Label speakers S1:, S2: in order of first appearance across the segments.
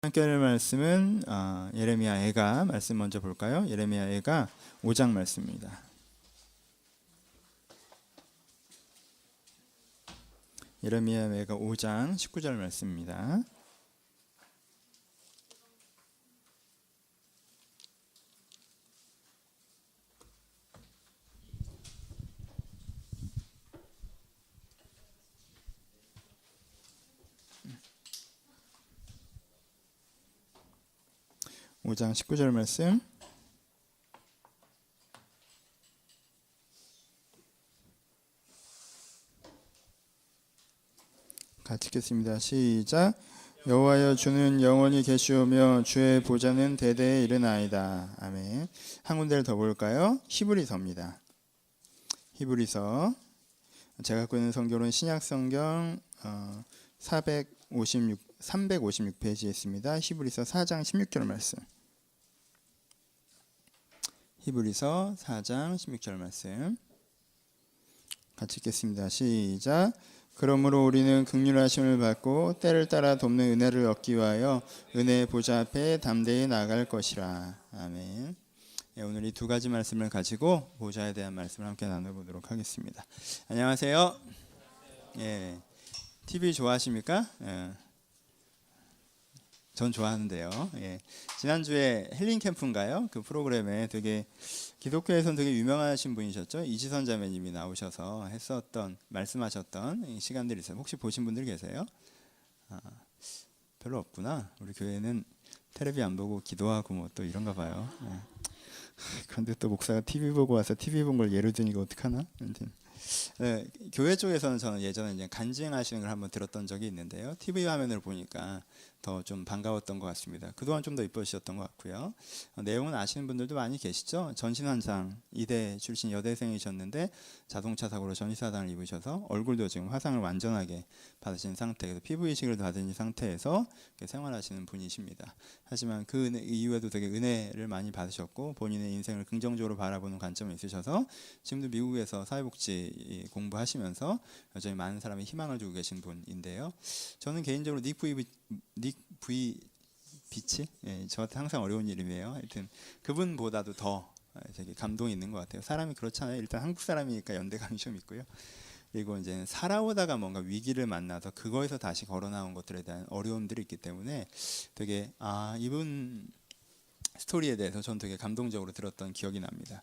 S1: 함께 할 말씀은 예레미야 애가 말씀 먼저 볼까요? 예레미야 애가 5장 말씀입니다. 예레미야 애가 5장 19절 말씀입니다. 오 장 19절 말씀 같이 읽겠습니다. 시작. 여호와여 주는 영원히 계시오며 주의 보좌는 대대에 이르나이다. 아멘. 한 군데를 더 볼까요? 히브리서입니다. 히브리서 제가 갖고 있는 성경은 신약성경 356페이지에 있습니다. 히브리서 4장 16절 말씀. 히브리서 4장 16절 말씀 같이 읽겠습니다. 시작. 그러므로 우리는 긍휼하심을 받고 때를 따라 돕는 은혜를 얻기 위하여 은혜의 보좌 앞에 담대히 나아갈 것이라. 아멘. 오늘 이 두 가지 말씀을 가지고 보좌에 대한 말씀을 함께 나눠보도록 하겠습니다. 안녕하세요. 예, TV 좋아하십니까? 예. 전 좋아하는데요. 예. 지난주에 힐링 캠프인가요? 그 프로그램에 되게 기독교에서는 되게 유명하신 분이셨죠. 이지선 자매님이 나오셔서 했었던 말씀하셨던 시간들이 있어요. 혹시 보신 분들 계세요? 별로 없구나. 우리 교회는 텔레비 안 보고 기도하고 뭐 또 이런가 봐요. 예. 그런데 또 목사가 TV 보고 와서 TV 본 걸 예를 드니까 어떡하나? 네, 교회 쪽에서는 저는 예전에 이제 간증하시는 걸 한번 들었던 적이 있는데요. TV 화면을 보니까 더 좀 반가웠던 것 같습니다. 그동안 좀 더 이뻐지셨던 것 같고요. 내용은 아시는 분들도 많이 계시죠. 전신환상 이대 출신 여대생이셨는데 자동차 사고로 전이사상을 입으셔서 얼굴도 지금 화상을 완전하게 받으신 상태에서 피부 이식을 받은 상태에서 생활하시는 분이십니다. 하지만 그 이후에도 되게 은혜를 많이 받으셨고 본인의 인생을 긍정적으로 바라보는 관점이 있으셔서 지금도 미국에서 사회복지 공부하시면서 여전히 많은 사람이 희망을 주고 계신 분인데요. 저는 개인적으로 닉 비치? 예, 저한테 항상 어려운 이름이에요. 하여튼 그분보다도 더 되게 감동이 있는 것 같아요. 사람이 그렇잖아요. 일단 한국 사람이니까 연대감이 좀 있고요. 그리고 이제 살아오다가 뭔가 위기를 만나서 그거에서 다시 걸어 나온 것들에 대한 어려움들이 있기 때문에 되게 이분 스토리에 대해서 전 되게 감동적으로 들었던 기억이 납니다.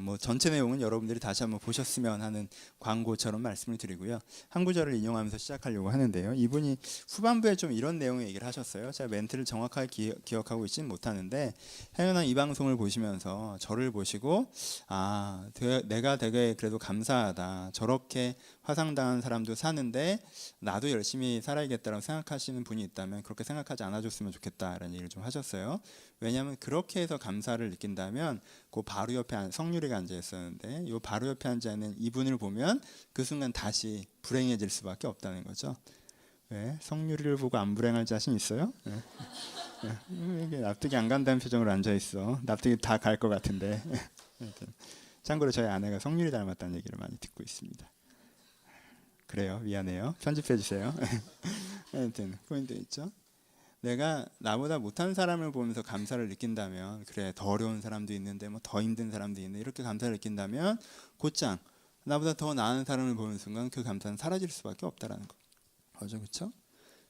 S1: 뭐 전체 내용은 여러분들이 다시 한번 보셨으면 하는 광고처럼 말씀을 드리고요. 한 구절을 인용하면서 시작하려고 하는데요. 이분이 후반부에 좀 이런 내용의 얘기를 하셨어요. 제가 멘트를 정확하게 기억하고 있지는 못하는데 행여나 이 방송을 보시면서 저를 보시고 내가 되게 그래도 감사하다. 저렇게 화상당한 사람도 사는데 나도 열심히 살아야겠다라고 생각하시는 분이 있다면 그렇게 생각하지 않아줬으면 좋겠다라는 얘기를 좀 하셨어요. 왜냐하면 그렇게 해서 감사를 느낀다면 그 바로 옆에 성유리가 앉아 있었는데 이 바로 옆에 앉아 있는 이분을 보면 그 순간 다시 불행해질 수밖에 없다는 거죠. 왜? 성유리를 보고 안 불행할 자신 있어요? 네. 이게 납득이 안 간다는 표정으로 앉아 있어. 납득이 다 갈 것 같은데. 참고로 저희 아내가 성유리 닮았다는 얘기를 많이 듣고 있습니다. 그래요, 미안해요. 편집해 주세요. 하여튼 포인트 있죠. 내가 나보다 못한 사람을 보면서 감사를 느낀다면 그래 더 어려운 사람도 있는데 뭐 더 힘든 사람도 있는데 이렇게 감사를 느낀다면 곧장 나보다 더 나은 사람을 보는 순간 그 감사는 사라질 수밖에 없다라는 거죠. 그렇죠?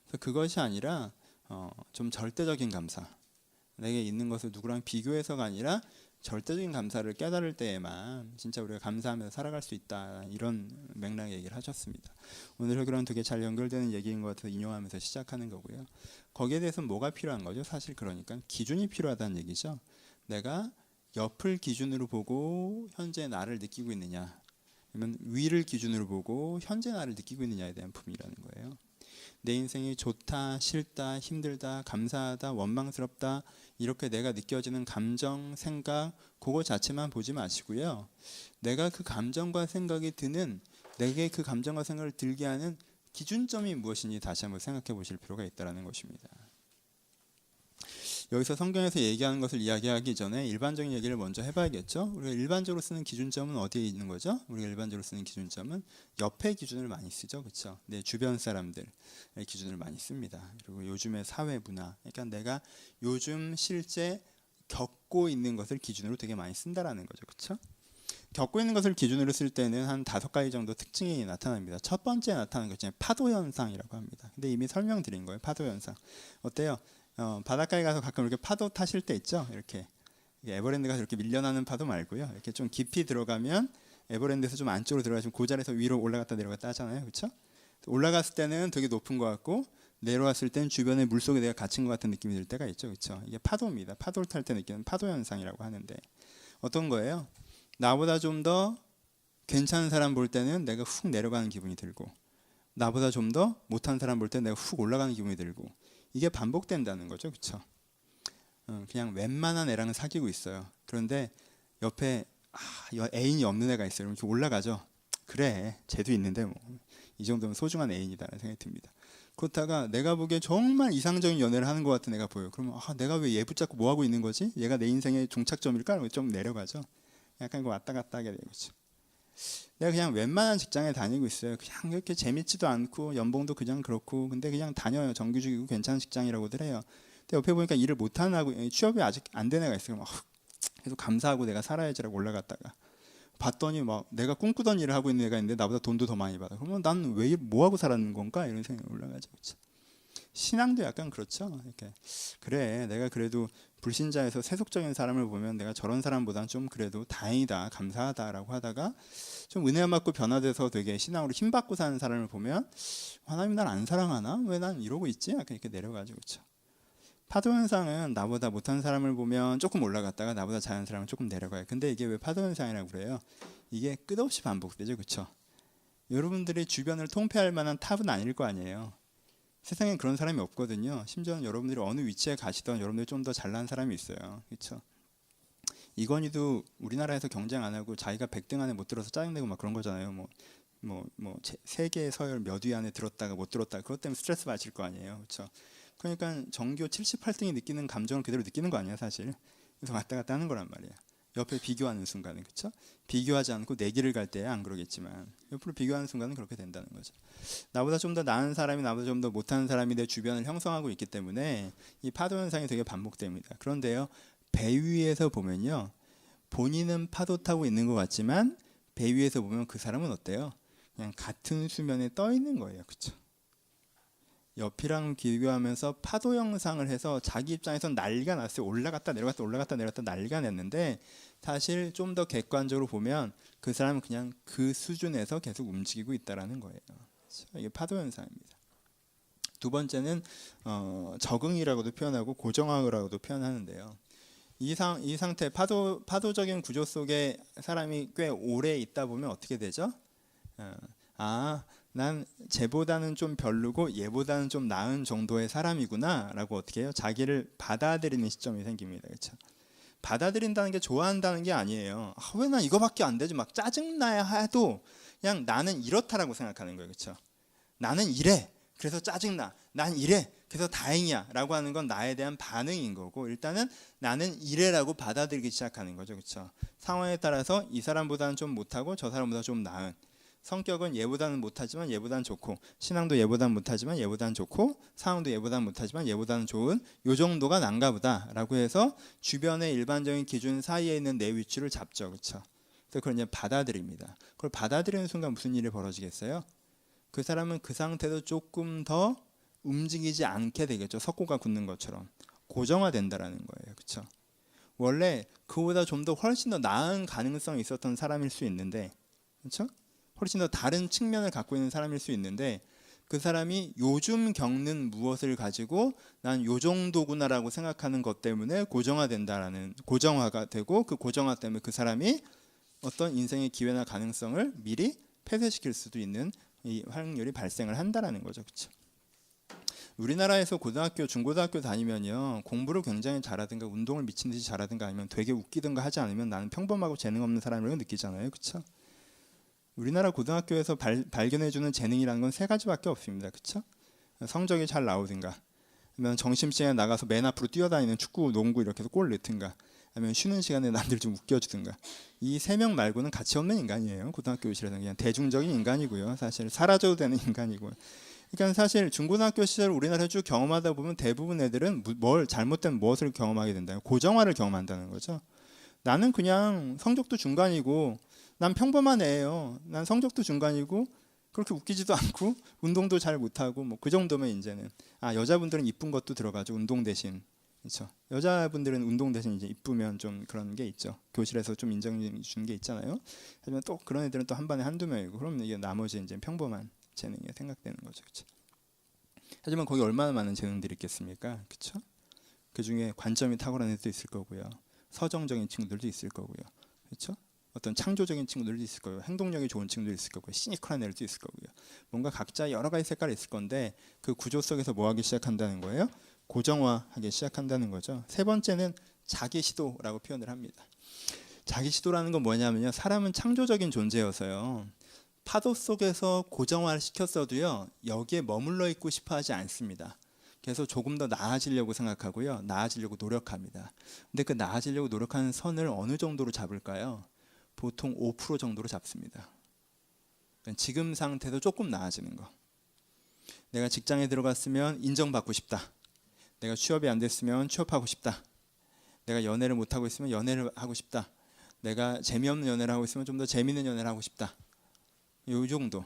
S1: 그래서 그것이 아니라 좀 절대적인 감사, 내게 있는 것을 누구랑 비교해서가 아니라 절대적인 감사를 깨달을 때에만 진짜 우리가 감사하면서 살아갈 수 있다, 이런 맥락의 얘기를 하셨습니다. 오늘 여기랑 되게 잘 연결되는 얘기인 것 같아서 인용하면서 시작하는 거고요. 거기에 대해서는 뭐가 필요한 거죠? 사실 그러니까 기준이 필요하다는 얘기죠. 내가 옆을 기준으로 보고 현재 나를 느끼고 있느냐, 아니면 위를 기준으로 보고 현재 나를 느끼고 있느냐에 대한 부분이라는 거예요. 내 인생이 좋다, 싫다, 힘들다, 감사하다, 원망스럽다, 이렇게 내가 느껴지는 감정, 생각, 그거 자체만 보지 마시고요. 내가 그 감정과 생각이 드는, 내게 그 감정과 생각을 들게 하는 기준점이 무엇인지 다시 한번 생각해 보실 필요가 있다는 것입니다. 여기서 성경에서 얘기하는 것을 이야기하기 전에 일반적인 얘기를 먼저 해봐야겠죠. 우리가 일반적으로 쓰는 기준점은 어디에 있는 거죠? 우리가 일반적으로 쓰는 기준점은 옆의 기준을 많이 쓰죠, 그렇죠? 내 주변 사람들의 기준을 많이 씁니다. 그리고 요즘의 사회 문화, 그러니까 내가 요즘 실제 겪고 있는 것을 기준으로 되게 많이 쓴다라는 거죠, 그렇죠? 겪고 있는 것을 기준으로 쓸 때는 한 5가지 정도 특징이 나타납니다. 첫 번째 나타나는 것이 파도 현상이라고 합니다. 근데 이미 설명드린 거예요, 파도 현상. 어때요? 바닷가에 가서 가끔 이렇게 파도 타실 때 있죠. 이렇게 에버랜드가 이렇게 밀려나는 파도 말고요. 이렇게 좀 깊이 들어가면 에버랜드에서 좀 안쪽으로 들어가시면 그 자리에서 위로 올라갔다 내려갔다 하잖아요, 그렇죠? 올라갔을 때는 되게 높은 것 같고 내려왔을 때는 주변에 물 속에 내가 갇힌 것 같은 느낌이 들 때가 있죠, 그렇죠? 이게 파도입니다. 파도를 탈 때 느끼는 파도 현상이라고 하는데 어떤 거예요? 나보다 좀 더 괜찮은 사람 볼 때는 내가 훅 내려가는 기분이 들고 나보다 좀 더 못한 사람 볼 때는 내가 훅 올라가는 기분이 들고 이게 반복된다는 거죠, 그렇죠? 그냥 웬만한 애랑은 사귀고 있어요. 그런데 옆에 애인이 없는 애가 있어요. 이렇게 올라가죠. 그래, 쟤도 있는데 뭐 이 정도면 소중한 애인이다라는 생각이 듭니다. 그렇다가 내가 보기에 정말 이상적인 연애를 하는 것 같은 애가 보여요. 그러면 내가 왜 얘 붙잡고 뭐 하고 있는 거지? 얘가 내 인생의 종착점일까? 좀 내려가죠. 약간 이거 왔다 갔다 하게 되죠. 내가 그냥 웬만한 직장에 다니고 있어요. 그냥 이렇게 재밌지도 않고 연봉도 그냥 그렇고 근데 그냥 다녀요. 정규직이고 괜찮은 직장이라고들 해요. 근데 옆에 보니까 일을 못하는 하고 취업이 아직 안 된 애가 있어요. 계속 감사하고 내가 살아야지라고 올라갔다가 봤더니 막 내가 꿈꾸던 일을 하고 있는 애가 있는데 나보다 돈도 더 많이 받아. 그러면 난 왜 뭐 하고 살았는 건가 이런 생각이 올라가죠. 그렇죠? 신앙도 약간 그렇죠. 이렇게 그래 내가 그래도 불신자에서 세속적인 사람을 보면 내가 저런 사람보다는 좀 그래도 다행이다 감사하다라고 하다가 좀 은혜 받고 변화돼서 되게 신앙으로 힘받고 사는 사람을 보면 하나님 날 안 사랑하나? 왜 난 이러고 있지? 약간 이렇게 내려가죠. 그렇죠? 파도 현상은 나보다 못한 사람을 보면 조금 올라갔다가 나보다 잘하는 사람은 조금 내려가요. 근데 이게 왜 파도 현상이라고 그래요? 이게 끝없이 반복되죠. 그렇죠? 여러분들이 주변을 통폐할 만한 탑은 아닐 거 아니에요. 세상엔 그런 사람이 없거든요. 심지어 여러분들이 어느 위치에 가시던 여러분들이 좀 더 잘난 사람이 있어요. 그렇죠? 이건희도 우리나라에서 경쟁 안 하고 자기가 100등 안에 못 들어서 짜증내고 막 그런 거잖아요. 세계 서열 몇 위 안에 들었다가 못 들었다가 그것 때문에 스트레스 받을 거 아니에요. 그렇죠? 그러니까 전교 78등이 느끼는 감정을 그대로 느끼는 거 아니에요, 사실. 그래서 왔다 갔다 하는 거란 말이에요. 옆에 비교하는 순간은, 그렇죠? 비교하지 않고 내 길을 갈 때야 안 그러겠지만 옆으로 비교하는 순간은 그렇게 된다는 거죠. 나보다 좀 더 나은 사람이 나보다 좀 더 못하는 사람이 내 주변을 형성하고 있기 때문에 이 파도 현상이 되게 반복됩니다. 그런데요, 배 위에서 보면요, 본인은 파도 타고 있는 것 같지만 배 위에서 보면 그 사람은 어때요? 그냥 같은 수면에 떠 있는 거예요, 그렇죠? 옆이랑 비교하면서 파도 형상을 해서 자기 입장에서 난리가 났어요. 올라갔다 내려갔다 올라갔다 내려갔다 난리가 났는데 사실 좀 더 객관적으로 보면 그 사람은 그냥 그 수준에서 계속 움직이고 있다라는 거예요. 그렇죠? 이게 파도 현상입니다. 두 번째는 적응이라고도 표현하고 고정화라고도 표현하는데요. 이 상태 파도적인 구조 속에 사람이 꽤 오래 있다 보면 어떻게 되죠? 난 쟤보다는 좀 별로고 얘보다는 좀 나은 정도의 사람이구나 라고 어떻게 해요? 자기를 받아들이는 시점이 생깁니다. 그렇죠? 받아들인다는 게 좋아한다는 게 아니에요. 왜 난 이거밖에 안 되지? 막 짜증나야 해도 그냥 나는 이렇다라고 생각하는 거예요. 그렇죠? 나는 이래. 그래서 짜증나. 난 이래. 그래서 다행이야 라고 하는 건 나에 대한 반응인 거고 일단은 나는 이래라고 받아들이기 시작하는 거죠. 그렇죠? 상황에 따라서 이 사람보다는 좀 못하고 저 사람보다 좀 나은 성격은 얘보다는 못하지만 얘보다는 좋고 신앙도 얘보다는 못하지만 얘보다는 좋고 상황도 얘보다는 못하지만 얘보다는 좋은 요 정도가 난가 보다 라고 해서 주변의 일반적인 기준 사이에 있는 내 위치를 잡죠. 그렇죠? 그래서 그걸 이제 받아들입니다. 그걸 받아들이는 순간 무슨 일이 벌어지겠어요? 그 사람은 그 상태도 조금 더 움직이지 않게 되겠죠. 석고가 굳는 것처럼 고정화된다라는 거예요. 그렇죠? 원래 그보다 좀 더 훨씬 더 나은 가능성이 있었던 사람일 수 있는데 그렇죠? 훨씬 더 다른 측면을 갖고 있는 사람일 수 있는데 그 사람이 요즘 겪는 무엇을 가지고 난 요 정도구나라고 생각하는 것 때문에 고정화가 되고 그 고정화 때문에 그 사람이 어떤 인생의 기회나 가능성을 미리 폐쇄시킬 수도 있는 이 확률이 발생을 한다라는 거죠. 그렇죠? 우리나라에서 고등학교, 중고등학교 다니면요 공부를 굉장히 잘하든가 운동을 미친 듯이 잘하든가 아니면 되게 웃기든가 하지 않으면 나는 평범하고 재능 없는 사람이라고 느끼잖아요. 그렇죠? 우리나라 고등학교에서 발견해주는 재능이라는 건 3가지밖에 없습니다. 그렇죠? 성적이 잘 나오든가 아니면 점심시간에 나가서 맨 앞으로 뛰어다니는 축구, 농구 이렇게 해서 골 넣든가, 아니면 쉬는 시간에 남들 좀 웃겨주든가. 이 세 명 말고는 가치 없는 인간이에요. 고등학교 교실에서는 그냥 대중적인 인간이고요. 사실 사라져도 되는 인간이고요. 그러니까 사실 중고등학교 시절 우리나라에 쭉 경험하다 보면 대부분 애들은 잘못된 무엇을 경험하게 된다요? 고정화를 경험한다는 거죠. 나는 그냥 성적도 중간이고 난 평범한 애예요. 난 성적도 중간이고 그렇게 웃기지도 않고 운동도 잘 못하고 뭐 그 정도면 이제는 여자분들은 이쁜 것도 들어가죠. 운동 대신. 그렇죠. 여자분들은 운동 대신 이제 이쁘면 좀 그런 게 있죠. 교실에서 좀 인정해 주는 게 있잖아요. 하지만 또 그런 애들은 또 한 반에 한두 명이고 그러면 이게 나머지 이제 평범한 재능이 생각되는 거죠. 그렇죠? 하지만 거기 얼마나 많은 재능들이 있겠습니까? 그렇죠? 그 중에 관점이 탁월한 애도 있을 거고요. 서정적인 친구들도 있을 거고요. 그렇죠? 어떤 창조적인 친구들도 있을 거고요. 행동력이 좋은 친구들도 있을 거고요. 시니컬한 애들도 있을 거고요. 뭔가 각자 여러 가지 색깔이 있을 건데 그 구조 속에서 뭐 하기 시작한다는 거예요? 고정화하기 시작한다는 거죠. 세 번째는 자기 시도라고 표현을 합니다. 자기 시도라는 건 뭐냐면요. 사람은 창조적인 존재여서요. 파도 속에서 고정화를 시켰어도요. 여기에 머물러 있고 싶어 하지 않습니다. 그래서 조금 더 나아지려고 생각하고요. 나아지려고 노력합니다. 근데 그 나아지려고 노력하는 선을 어느 정도로 잡을까요? 보통 5% 정도로 잡습니다. 지금 상태에서 조금 나아지는 거. 내가 직장에 들어갔으면 인정받고 싶다. 내가 취업이 안 됐으면 취업하고 싶다. 내가 연애를 못하고 있으면 연애를 하고 싶다. 내가 재미없는 연애를 하고 있으면 좀 더 재미있는 연애를 하고 싶다. 요 정도.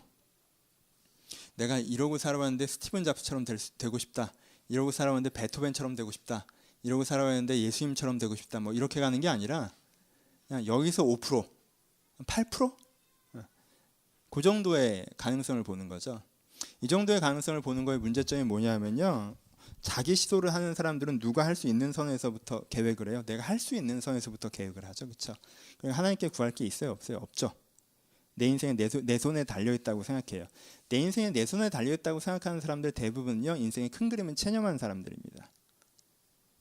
S1: 내가 이러고 살아왔는데 스티븐 잡스처럼 되고 싶다. 이러고 살아왔는데 베토벤처럼 되고 싶다. 이러고 살아왔는데 예수님처럼 되고 싶다. 뭐 이렇게 가는 게 아니라 그냥 여기서 5%, 8%? 그 정도의 가능성을 보는 거죠. 이 정도의 가능성을 보는 거의 문제점이 뭐냐면요. 자기 시도를 하는 사람들은 누가 할 수 있는 선에서부터 계획을 해요. 내가 할 수 있는 선에서부터 계획을 하죠. 그렇죠? 하나님께 구할 게 있어요? 없어요? 없죠. 내 인생에 내 손에 달려있다고 생각해요. 내 인생에 내 손에 달려있다고 생각하는 사람들 대부분요. 인생의 큰 그림은 체념한 사람들입니다.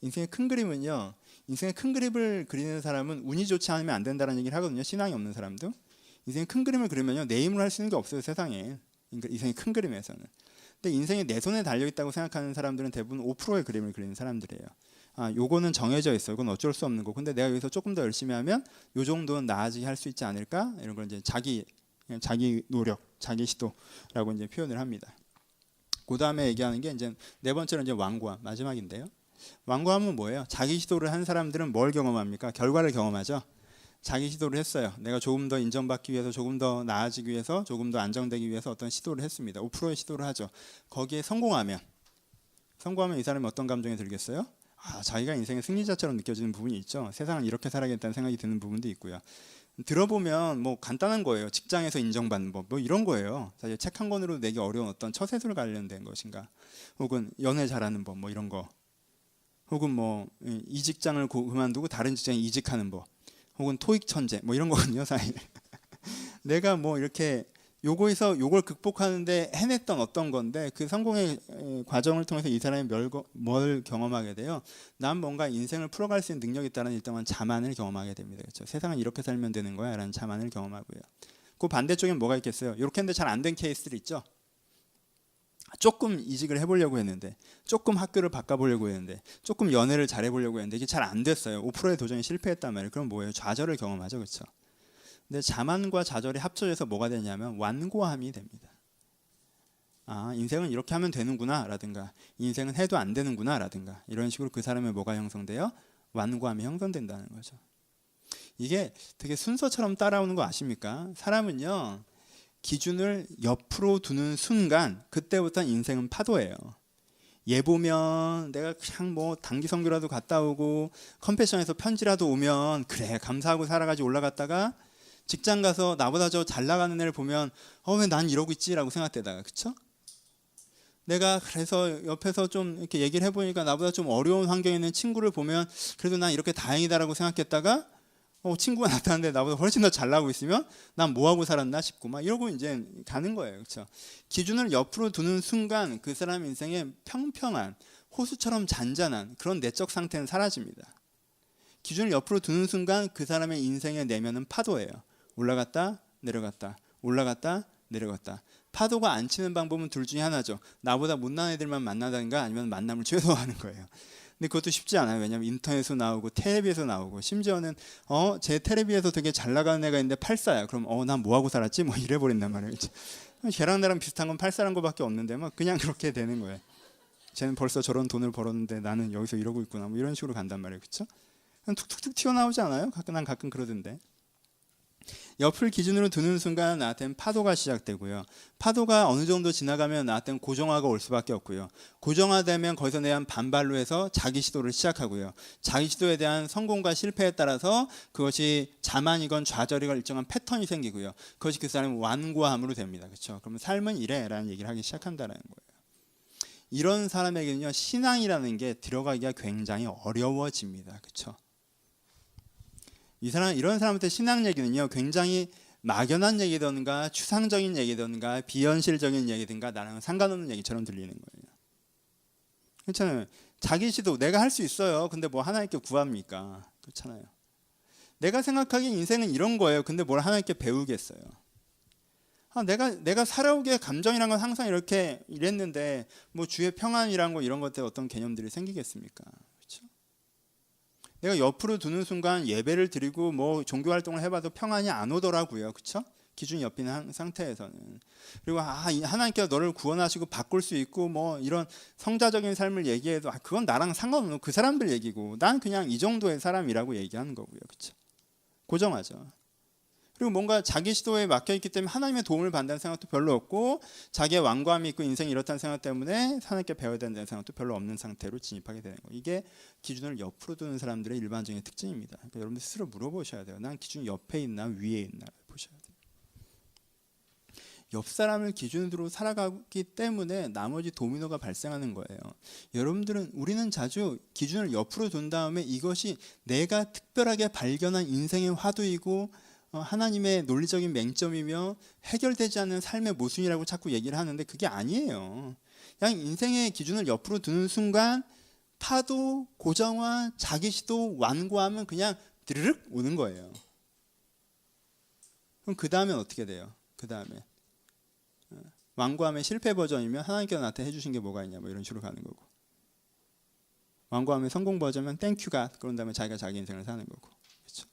S1: 인생의 큰 그림은요. 인생의 큰 그림을 그리는 사람은 운이 좋지 않으면 안 된다는 얘기를 하거든요. 신앙이 없는 사람도. 인생의 큰 그림을 그리면요. 내 힘으로 할 수 있는 게 없어요. 세상에. 인생의 큰 그림에서는. 근데 인생이 내 손에 달려있다고 생각하는 사람들은 대부분 5%의 그림을 그리는 사람들이에요. 요거는 정해져 있어. 이건 어쩔 수 없는 거. 근데 내가 여기서 조금 더 열심히 하면 요 정도는 나아지게 할 수 있지 않을까? 이런 걸 이제 자기 노력, 자기 시도라고 이제 표현을 합니다. 그 다음에 얘기하는 게 이제 네 번째로 이제 완고함, 마지막인데요. 완고함은 뭐예요? 자기 시도를 한 사람들은 뭘 경험합니까? 결과를 경험하죠. 자기 시도를 했어요. 내가 조금 더 인정받기 위해서, 조금 더 나아지기 위해서, 조금 더 안정되기 위해서 어떤 시도를 했습니다. 5%의 시도를 하죠. 거기에 성공하면 이 사람이 어떤 감정이 들겠어요? 자기가 인생의 승리자처럼 느껴지는 부분이 있죠. 세상을 이렇게 살아야겠다는 생각이 드는 부분도 있고요. 들어보면 뭐 간단한 거예요. 직장에서 인정받는 법, 뭐 이런 거예요. 사실 책 한 권으로 내기 어려운 어떤 처세술 관련된 것인가, 혹은 연애 잘하는 법, 뭐 이런 거, 혹은 뭐 이 직장을 그만두고 다른 직장에 이직하는 법, 혹은 토익 천재, 뭐 이런 거거든요. 사실 내가 뭐 이렇게 요걸 극복하는데 해냈던 어떤 건데 그 성공의 과정을 통해서 이 사람이 뭘 경험하게 돼요? 난 뭔가 인생을 풀어갈 수 있는 능력이 있다는 일정한 자만을 경험하게 됩니다. 그렇죠? 세상은 이렇게 살면 되는 거야 라는 자만을 경험하고요. 그 반대쪽엔 뭐가 있겠어요? 이렇게 했는데 잘 안 된 케이스들 있죠? 조금 이직을 해보려고 했는데, 조금 학교를 바꿔보려고 했는데, 조금 연애를 잘해보려고 했는데 이게 잘 안 됐어요. 5%의 도전이 실패했단 말이에요. 그럼 뭐예요? 좌절을 경험하죠. 그렇죠? 근데 자만과 좌절이 합쳐져서 뭐가 되냐면 완고함이 됩니다. 인생은 이렇게 하면 되는구나 라든가, 인생은 해도 안 되는구나 라든가, 이런 식으로 그 사람의 뭐가 형성돼요? 완고함이 형성된다는 거죠. 이게 되게 순서처럼 따라오는 거 아십니까? 사람은요, 기준을 옆으로 두는 순간 그때부터 인생은 파도예요. 얘 보면 내가 그냥 뭐 단기 선교라도 갔다 오고 컴패션에서 편지라도 오면 그래 감사하고 살아가지 올라갔다가 직장 가서 나보다 저 잘 나가는 애를 보면 왜 난 이러고 있지라고 생각되다가, 그쵸? 내가 그래서 옆에서 좀 이렇게 얘기를 해보니까 나보다 좀 어려운 환경에 있는 친구를 보면 그래도 난 이렇게 다행이다라고 생각했다가 친구가 나타났는데 나보다 훨씬 더 잘 나가고 있으면 난 뭐하고 살았나 싶고 막 이러고 이제 가는 거예요. 그렇죠? 기준을 옆으로 두는 순간 그 사람 인생에 평평한 호수처럼 잔잔한 그런 내적 상태는 사라집니다. 기준을 옆으로 두는 순간 그 사람의 인생의 내면은 파도예요. 올라갔다 내려갔다 올라갔다 내려갔다. 파도가 안 치는 방법은 둘 중에 하나죠. 나보다 못난 애들만 만나든가 아니면 만남을 최소화하는 거예요. 근데 그것도 쉽지 않아요. 왜냐하면 인터넷에서 나오고 텔레비에서 나오고 심지어는 제 텔레비에서 되게 잘 나가는 애가 있는데 팔사야. 그럼 난 뭐하고 살았지? 뭐 이래 버린단 말이에요. 걔랑 나랑 비슷한 건 팔사란 거밖에 없는데 막 그냥 그렇게 되는 거예요. 쟤는 벌써 저런 돈을 벌었는데 나는 여기서 이러고 있구나. 뭐 이런 식으로 간단 말이에요. 그렇죠? 툭툭툭 튀어나오지 않아요? 난 가끔 그러던데. 옆을 기준으로 두는 순간 나한테는 파도가 시작되고요. 파도가 어느 정도 지나가면 나한테는 고정화가 올 수밖에 없고요. 고정화되면 거기서 대한 반발로 해서 자기 시도를 시작하고요. 자기 시도에 대한 성공과 실패에 따라서 그것이 자만이건 좌절이건 일정한 패턴이 생기고요. 그것이 그 사람의 완고함으로 됩니다. 그렇죠? 그러면 삶은 이래라는 얘기를 하기 시작한다는 거예요. 이런 사람에게는요, 신앙이라는 게 들어가기가 굉장히 어려워집니다. 그렇죠? 이런 사람한테 신앙 얘기는요, 굉장히 막연한 얘기든가 추상적인 얘기든가 비현실적인 얘기든가 나랑 상관없는 얘기처럼 들리는 거예요. 그렇잖아요. 자기 시도 내가 할 수 있어요. 근데 뭐 하나님께 구합니까? 그렇잖아요. 내가 생각하기엔 인생은 이런 거예요. 근데 뭘 하나님께 배우겠어요? 내가 살아오기에 감정이란 건 항상 이렇게 이랬는데 뭐 주의 평안이란 거 이런 것들 어떤 개념들이 생기겠습니까? 그렇죠? 내가 옆으로 두는 순간 예배를 드리고 뭐 종교 활동을 해봐도 평안이 안 오더라고요. 그렇죠? 기준이 엮이는 상태에서는. 그리고 하나님께서 너를 구원하시고 바꿀 수 있고 뭐 이런 성자적인 삶을 얘기해도 그건 나랑 상관없는 그 사람들 얘기고 난 그냥 이 정도의 사람이라고 얘기하는 거고요. 그렇죠? 고정하죠. 그리고 뭔가 자기 시도에 막혀있기 때문에 하나님의 도움을 받는다는 생각도 별로 없고 자기의 완고함이 있고 인생이 이렇다는 생각 때문에 하나님께 배워야 된다는 생각도 별로 없는 상태로 진입하게 되는 거예요. 이게 기준을 옆으로 두는 사람들의 일반적인 특징입니다. 그러니까 여러분들 스스로 물어보셔야 돼요. 난 기준이 옆에 있나 위에 있나 보셔야 돼요. 옆 사람을 기준으로 살아가기 때문에 나머지 도미노가 발생하는 거예요. 우리는 자주 기준을 옆으로 둔 다음에 이것이 내가 특별하게 발견한 인생의 화두이고 하나님의 논리적인 맹점이며 해결되지 않는 삶의 모순이라고 자꾸 얘기를 하는데 그게 아니에요. 그냥 인생의 기준을 옆으로 두는 순간 파도, 고정화, 자기시도, 완고함은 그냥 드르륵 오는 거예요. 그럼 그 다음엔 어떻게 돼요? 그 다음에 완고함의 실패 버전이면 하나님께서 나한테 해주신 게 뭐가 있냐 뭐 이런 식으로 가는 거고, 완고함의 성공 버전이면 땡큐가 그런 다음에 자기가 자기 인생을 사는 거고, 그렇죠?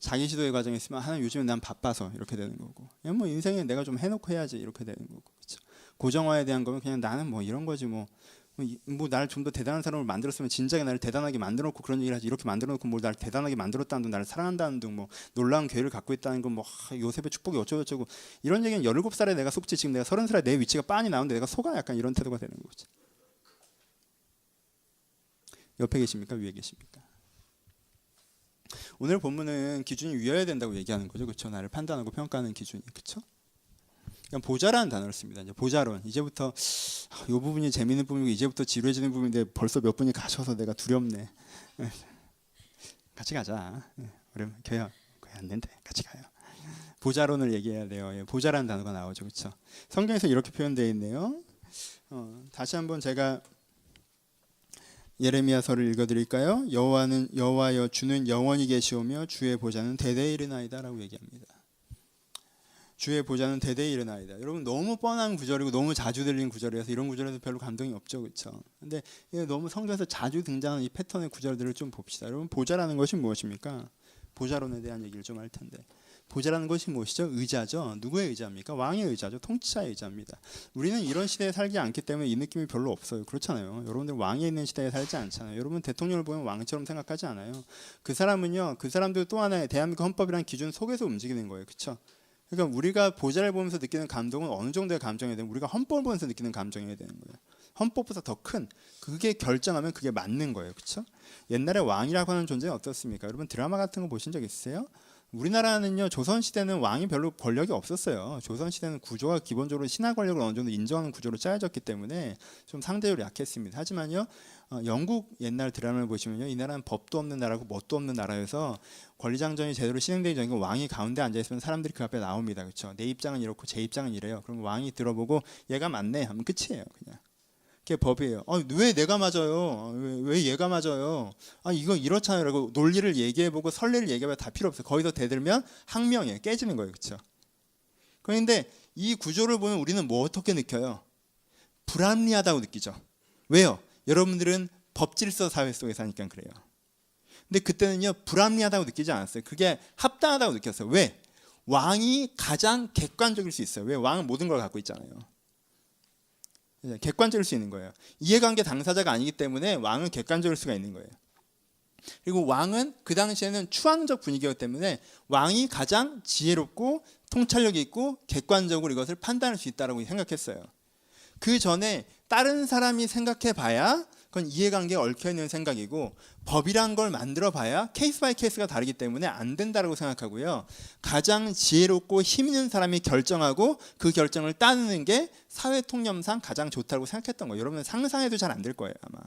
S1: 자기 시도의 과정에 있으면 하나님 요즘에 난 바빠서 이렇게 되는 거고, 그냥 뭐 인생에 내가 좀 해놓고 해야지 이렇게 되는 거고, 그렇죠? 고정화에 대한 거면 그냥 나는 뭐 이런 거지 뭐 나를 좀 더 대단한 사람을 만들었으면 진작에 나를 대단하게 만들어놓고 그런 얘기를 하지, 이렇게 만들어놓고 뭐 나를 대단하게 만들었다는 둥 나를 사랑한다는 둥 뭐 놀라운 교회를 갖고 있다는 건 뭐 요셉의 축복이 어쩌고저쩌고 이런 얘기는 17살에 내가 속지 지금 내가 30살에 내 위치가 빤히 나오는데 내가 속아, 약간 이런 태도가 되는 거지. 옆에 계십니까 위에 계십니까? 오늘 본문은 기준이 위여야 된다고 얘기하는 거죠. 그렇죠? 나를 판단하고 평가하는 기준이. 그렇죠? 보자라는 단어를 씁니다. 이제 보자론. 이제부터 이 부분이 재밌는 부분이고 이제부터 지루해지는 부분인데 벌써 몇 분이 가셔서 내가 두렵네. 같이 가자. 어려면 교회 안 된대. 같이 가요. 보자론을 얘기해야 돼요. 보자라는 단어가 나오죠. 그렇죠? 성경에서 이렇게 표현되어 있네요. 다시 한번 제가 예레미야서를 읽어드릴까요? 여호와여 주는 영원히 계시오며 주의 보좌는 대대에 이르나이다라고 얘기합니다. 주의 보좌는 대대에 이르나이다. 여러분 너무 뻔한 구절이고 너무 자주 들린 구절이라서 이런 구절에서 별로 감동이 없죠, 그렇죠? 근데 너무 성경에서 자주 등장하는 이 패턴의 구절들을 좀 봅시다. 여러분 보좌라는 것이 무엇입니까? 보좌론에 대한 얘기를 좀 할 텐데, 보좌라는 것이 무엇이죠? 의자죠. 누구의 의자입니까? 왕의 의자죠. 통치자의 의자입니다. 우리는 이런 시대에 살지 않기 때문에 이 느낌이 별로 없어요. 그렇잖아요. 여러분들 왕이 있는 시대에 살지 않잖아요. 여러분 대통령을 보면 왕처럼 생각하지 않아요. 그 사람은요, 그 사람들 또 하나의 대한민국 헌법이라는 기준 속에서 움직이는 거예요. 그렇죠? 그러니까 우리가 보좌를 보면서 느끼는 감동은 어느 정도의 감정이어야 되는, 우리가 헌법을 보면서 느끼는 감정이어야 되는 거예요. 헌법보다 더 큰, 그게 결정하면 그게 맞는 거예요. 그렇죠? 옛날에 왕이라고 하는 존재는 어떻습니까? 여러분 드라마 같은 거 보신 적 있으세요? 우리나라는요, 조선시대는 왕이 별로 권력이 없었어요. 조선시대는 구조가 기본적으로 신하 권력을 어느 정도 인정하는 구조로 짜여졌기 때문에 좀 상대적으로 약했습니다. 하지만요, 영국 옛날 드라마를 보시면요, 이 나라는 법도 없는 나라고 뭣도 없는 나라여서 권리장전이 제대로 진행되기 전에 왕이 가운데 앉아있으면 사람들이 그 앞에 나옵니다. 그렇죠? 내 입장은 이렇고 제 입장은 이래요. 그럼 왕이 들어보고 얘가 맞네 하면 끝이에요. 그냥. 그게 법이에요. 왜 내가 맞아요? 왜 얘가 맞아요? 이거 이렇잖아요. 라고 논리를 얘기해보고 선례를 얘기해봐 다 필요 없어요. 거기서 대들면 항명이에요. 깨지는 거예요. 그렇죠? 그런데 이 구조를 보면 우리는 뭐 어떻게 느껴요? 불합리하다고 느끼죠. 왜요? 여러분들은 법질서 사회 속에 사니까 그래요. 근데 그때는요, 불합리하다고 느끼지 않았어요. 그게 합당하다고 느꼈어요. 왜? 왕이 가장 객관적일 수 있어요. 왜? 왕은 모든 걸 갖고 있잖아요. 객관적일 수 있는 거예요. 이해관계 당사자가 아니기 때문에 왕은 객관적일 수가 있는 거예요. 그리고 왕은 그 당시에는 추앙적 분위기였기 때문에 왕이 가장 지혜롭고 통찰력이 있고 객관적으로 이것을 판단할 수 있다고 생각했어요. 그 전에 다른 사람이 생각해 봐야 그건 이해관계에 얽혀있는 생각이고, 법이란 걸 만들어 봐야 케이스 바이 케이스가 다르기 때문에 안 된다고 생각하고요. 가장 지혜롭고 힘 있는 사람이 결정하고 그 결정을 따르는 게 사회 통념상 가장 좋다고 생각했던 거예요. 여러분 상상해도 잘 안 될 거예요, 아마.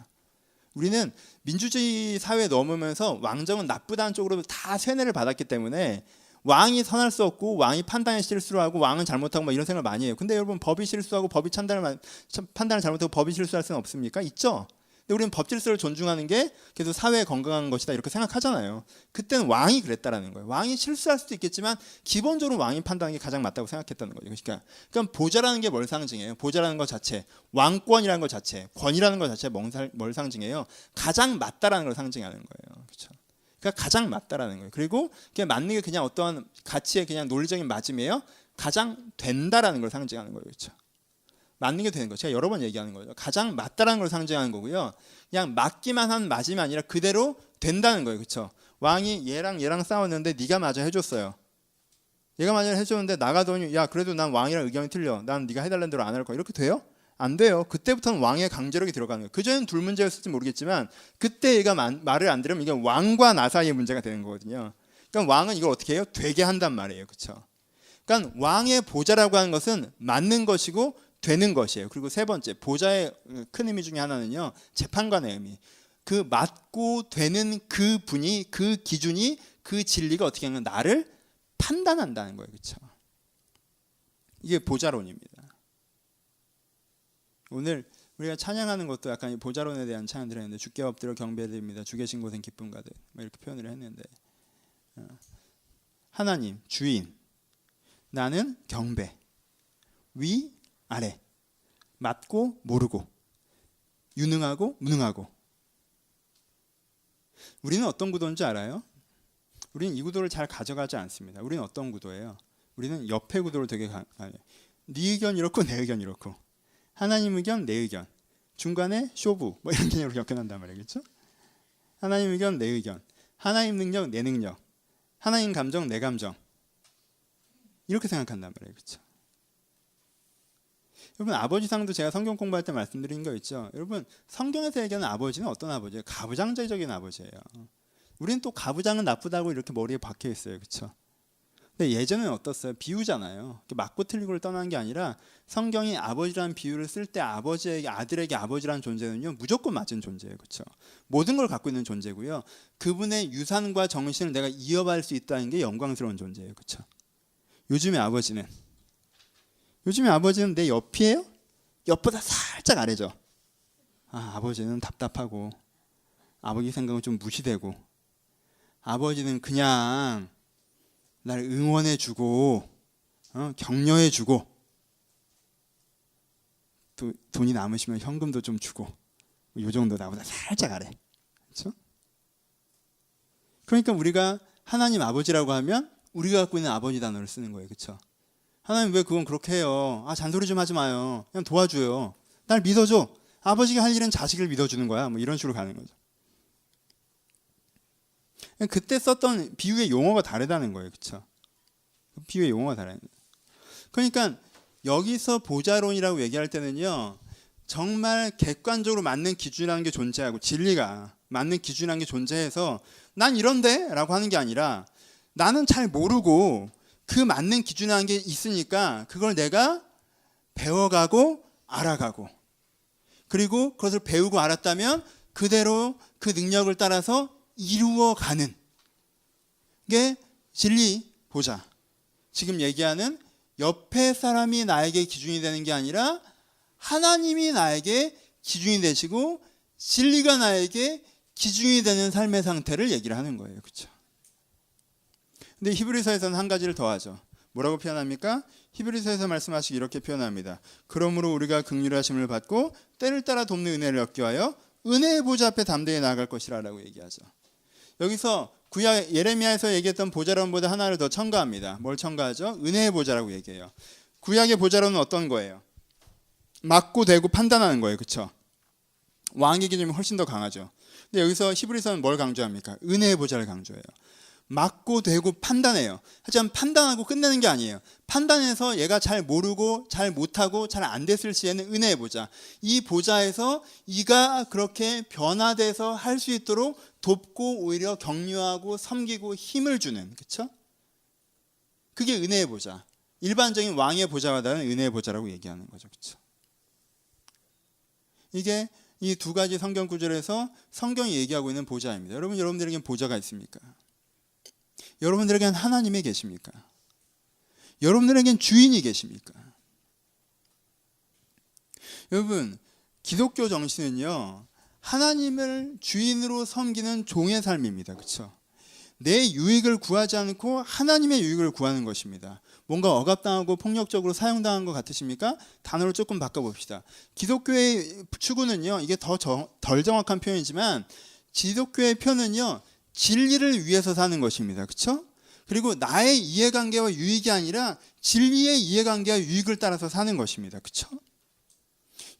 S1: 우리는 민주주의 사회에 넘으면서 왕정은 나쁘다는 쪽으로 다 세뇌를 받았기 때문에 왕이 선할 수 없고 왕이 판단에 실수를 하고 왕은 잘못하고 막 이런 생각을 많이 해요. 근데 여러분 법이 실수하고 법이 판단을 잘못하고 법이 실수할 수는 없습니까? 있죠. 근데 우리는 법질서를 존중하는 게 계속 사회에 건강한 것이다 이렇게 생각하잖아요. 그때는 왕이 그랬다라는 거예요. 왕이 실수할 수도 있겠지만 기본적으로 왕이 판단하는 게 가장 맞다고 생각했다는 거죠. 그러니까 보좌라는 게 뭘 상징해요? 보좌라는 것 자체, 왕권이라는 것 자체, 권위라는 것 자체 뭘 상징해요? 가장 맞다라는 걸 상징하는 거예요. 그렇죠? 그러니까 가장 맞다라는 거예요. 그리고 그게 맞는 게 그냥 어떠한 가치의 그냥 논리적인 맞음이에요. 가장 된다라는 걸 상징하는 거예요. 그렇죠? 맞는 게 되는 거죠. 제가 여러 번 얘기하는 거죠. 가장 맞다라는 걸 상징하는 거고요. 그냥 맞기만 한 맞음이 아니라 그대로 된다는 거예요. 그렇죠? 왕이 얘랑 싸웠는데 네가 맞아 해줬어요. 얘가 맞아 해줬는데 나가더니 야 그래도 난 왕이랑 의견이 틀려. 난 네가 해달라는 대로 안 할 거야. 이렇게 돼요? 안 돼요. 그때부터는 왕의 강제력이 들어가는 거예요. 그전에는 둘 문제였을지 모르겠지만 그때 얘가 말을 안 들으면 이게 왕과 나 사이의 문제가 되는 거거든요. 그러니까 왕은 이걸 어떻게 해요? 되게 한단 말이에요. 그렇죠? 그러니까 왕의 보좌라고 하는 것은 맞는 것이고 되는 것이에요. 그리고 세 번째, 보좌의 큰 의미 중에 하나는요, 재판관의 의미. 그 맞고 되는 그 분이, 그 기준이, 그 진리가 어떻게 하면 나를 판단한다는 거예요. 그렇죠? 이게 보좌론입니다. 오늘 우리가 찬양하는 것도 약간 이 보좌론에 대한 찬양을 했는데, 주께 엎드려 경배드립니다. 주 계신 곳엔 기쁨 가득. 이렇게 표현을 했는데, 하나님, 주인, 나는 경배, 위, 아래, 맞고 모르고, 유능하고 무능하고. 우리는 어떤 구도인지 알아요? 우리는 이 구도를 잘 가져가지 않습니다. 우리는 어떤 구도예요? 우리는 옆에 구도를 되게 네 의견 이렇고 내 의견 이렇고, 하나님 의견 내 의견, 중간에 쇼부 뭐 이런 개념으로 엮여난단 말이에요. 그렇죠? 하나님 의견 내 의견, 하나님 능력 내 능력, 하나님 감정 내 감정, 이렇게 생각한단 말이에요. 그렇죠? 여러분 아버지상도 제가 성경 공부할 때 말씀드린 거 있죠. 여러분 성경에서 얘기하는 아버지는 어떤 아버지예요? 가부장제적인 아버지예요. 우리는 또 가부장은 나쁘다고 이렇게 머리에 박혀 있어요. 그렇죠? 근데 예전에는 어떻어요? 비유잖아요. 맞고 틀리고를 떠난 게 아니라 성경이 아버지라는 비유를 쓸 때 아버지에게 아들에게 아버지라는 존재는요 무조건 맞은 존재예요. 그렇죠? 모든 걸 갖고 있는 존재고요. 그분의 유산과 정신을 내가 이어받을 수 있다는 게 영광스러운 존재예요. 그렇죠? 요즘의 아버지는 내 옆이에요? 옆보다 살짝 아래죠. 아버지는 답답하고 아버지 생각은 좀 무시되고 아버지는 그냥 날 응원해주고 격려해주고 또 돈이 남으시면 현금도 좀 주고 이 정도 나보다 살짝 아래. 그렇죠? 그러니까 우리가 하나님 아버지라고 하면 우리가 갖고 있는 아버지 단어를 쓰는 거예요. 그렇죠? 하나님 왜 그건 그렇게 해요? 잔소리 좀 하지 마요. 그냥 도와줘요. 날 믿어줘. 아버지가 할 일은 자식을 믿어주는 거야. 뭐 이런 식으로 가는 거죠. 그때 썼던 비유의 용어가 다르다는 거예요. 그렇죠? 비유의 용어가 다르다는 거예요. 그러니까 여기서 보좌론이라고 얘기할 때는요. 정말 객관적으로 맞는 기준이라는 게 존재하고 진리가 맞는 기준이라는 게 존재해서 난 이런데? 라고 하는 게 아니라 나는 잘 모르고 그 맞는 기준이라는 게 있으니까 그걸 내가 배워가고 알아가고 그리고 그것을 배우고 알았다면 그대로 그 능력을 따라서 이루어가는 게 진리 보자. 지금 얘기하는 옆에 사람이 나에게 기준이 되는 게 아니라 하나님이 나에게 기준이 되시고 진리가 나에게 기준이 되는 삶의 상태를 얘기를 하는 거예요. 그렇죠? 근데 히브리서에서는 한 가지를 더 하죠. 뭐라고 표현합니까? 히브리서에서 말씀하시기 이렇게 표현합니다. 그러므로 우리가 긍휼하심을 받고 때를 따라 돕는 은혜를 얻기 위하여 은혜의 보좌 앞에 담대히 나아갈 것이라고 얘기하죠. 여기서 구약 예레미야에서 얘기했던 보좌론보다 하나를 더 첨가합니다. 뭘 첨가하죠? 은혜의 보좌라고 얘기해요. 구약의 보좌론은 어떤 거예요? 맞고 대고 판단하는 거예요. 그렇죠? 왕의 기준이 훨씬 더 강하죠. 근데 여기서 히브리서는 뭘 강조합니까? 은혜의 보좌를 강조해요. 맞고 되고 판단해요. 하지만 판단하고 끝내는 게 아니에요. 판단해서 얘가 잘 모르고 잘 못하고 잘 안 됐을 시에는 은혜의 보좌. 이 보좌에서 이가 그렇게 변화돼서 할 수 있도록 돕고 오히려 격려하고 섬기고 힘을 주는, 그렇죠? 그게 은혜의 보좌. 일반적인 왕의 보좌와 다른 은혜의 보좌라고 얘기하는 거죠, 그렇죠? 이게 이 두 가지 성경 구절에서 성경이 얘기하고 있는 보좌입니다. 여러분들에겐 보좌가 있습니까? 여러분들에겐 하나님이 계십니까? 여러분들에겐 주인이 계십니까? 여러분, 기독교 정신은요, 하나님을 주인으로 섬기는 종의 삶입니다. 그렇죠? 내 유익을 구하지 않고 하나님의 유익을 구하는 것입니다. 뭔가 억압당하고 폭력적으로 사용당한 것 같으십니까? 단어를 조금 바꿔봅시다. 기독교의 추구는요, 이게 덜 정확한 표현이지만 기독교의 표현은요, 진리를 위해서 사는 것입니다. 그렇죠? 그리고 나의 이해관계와 유익이 아니라 진리의 이해관계와 유익을 따라서 사는 것입니다. 그렇죠?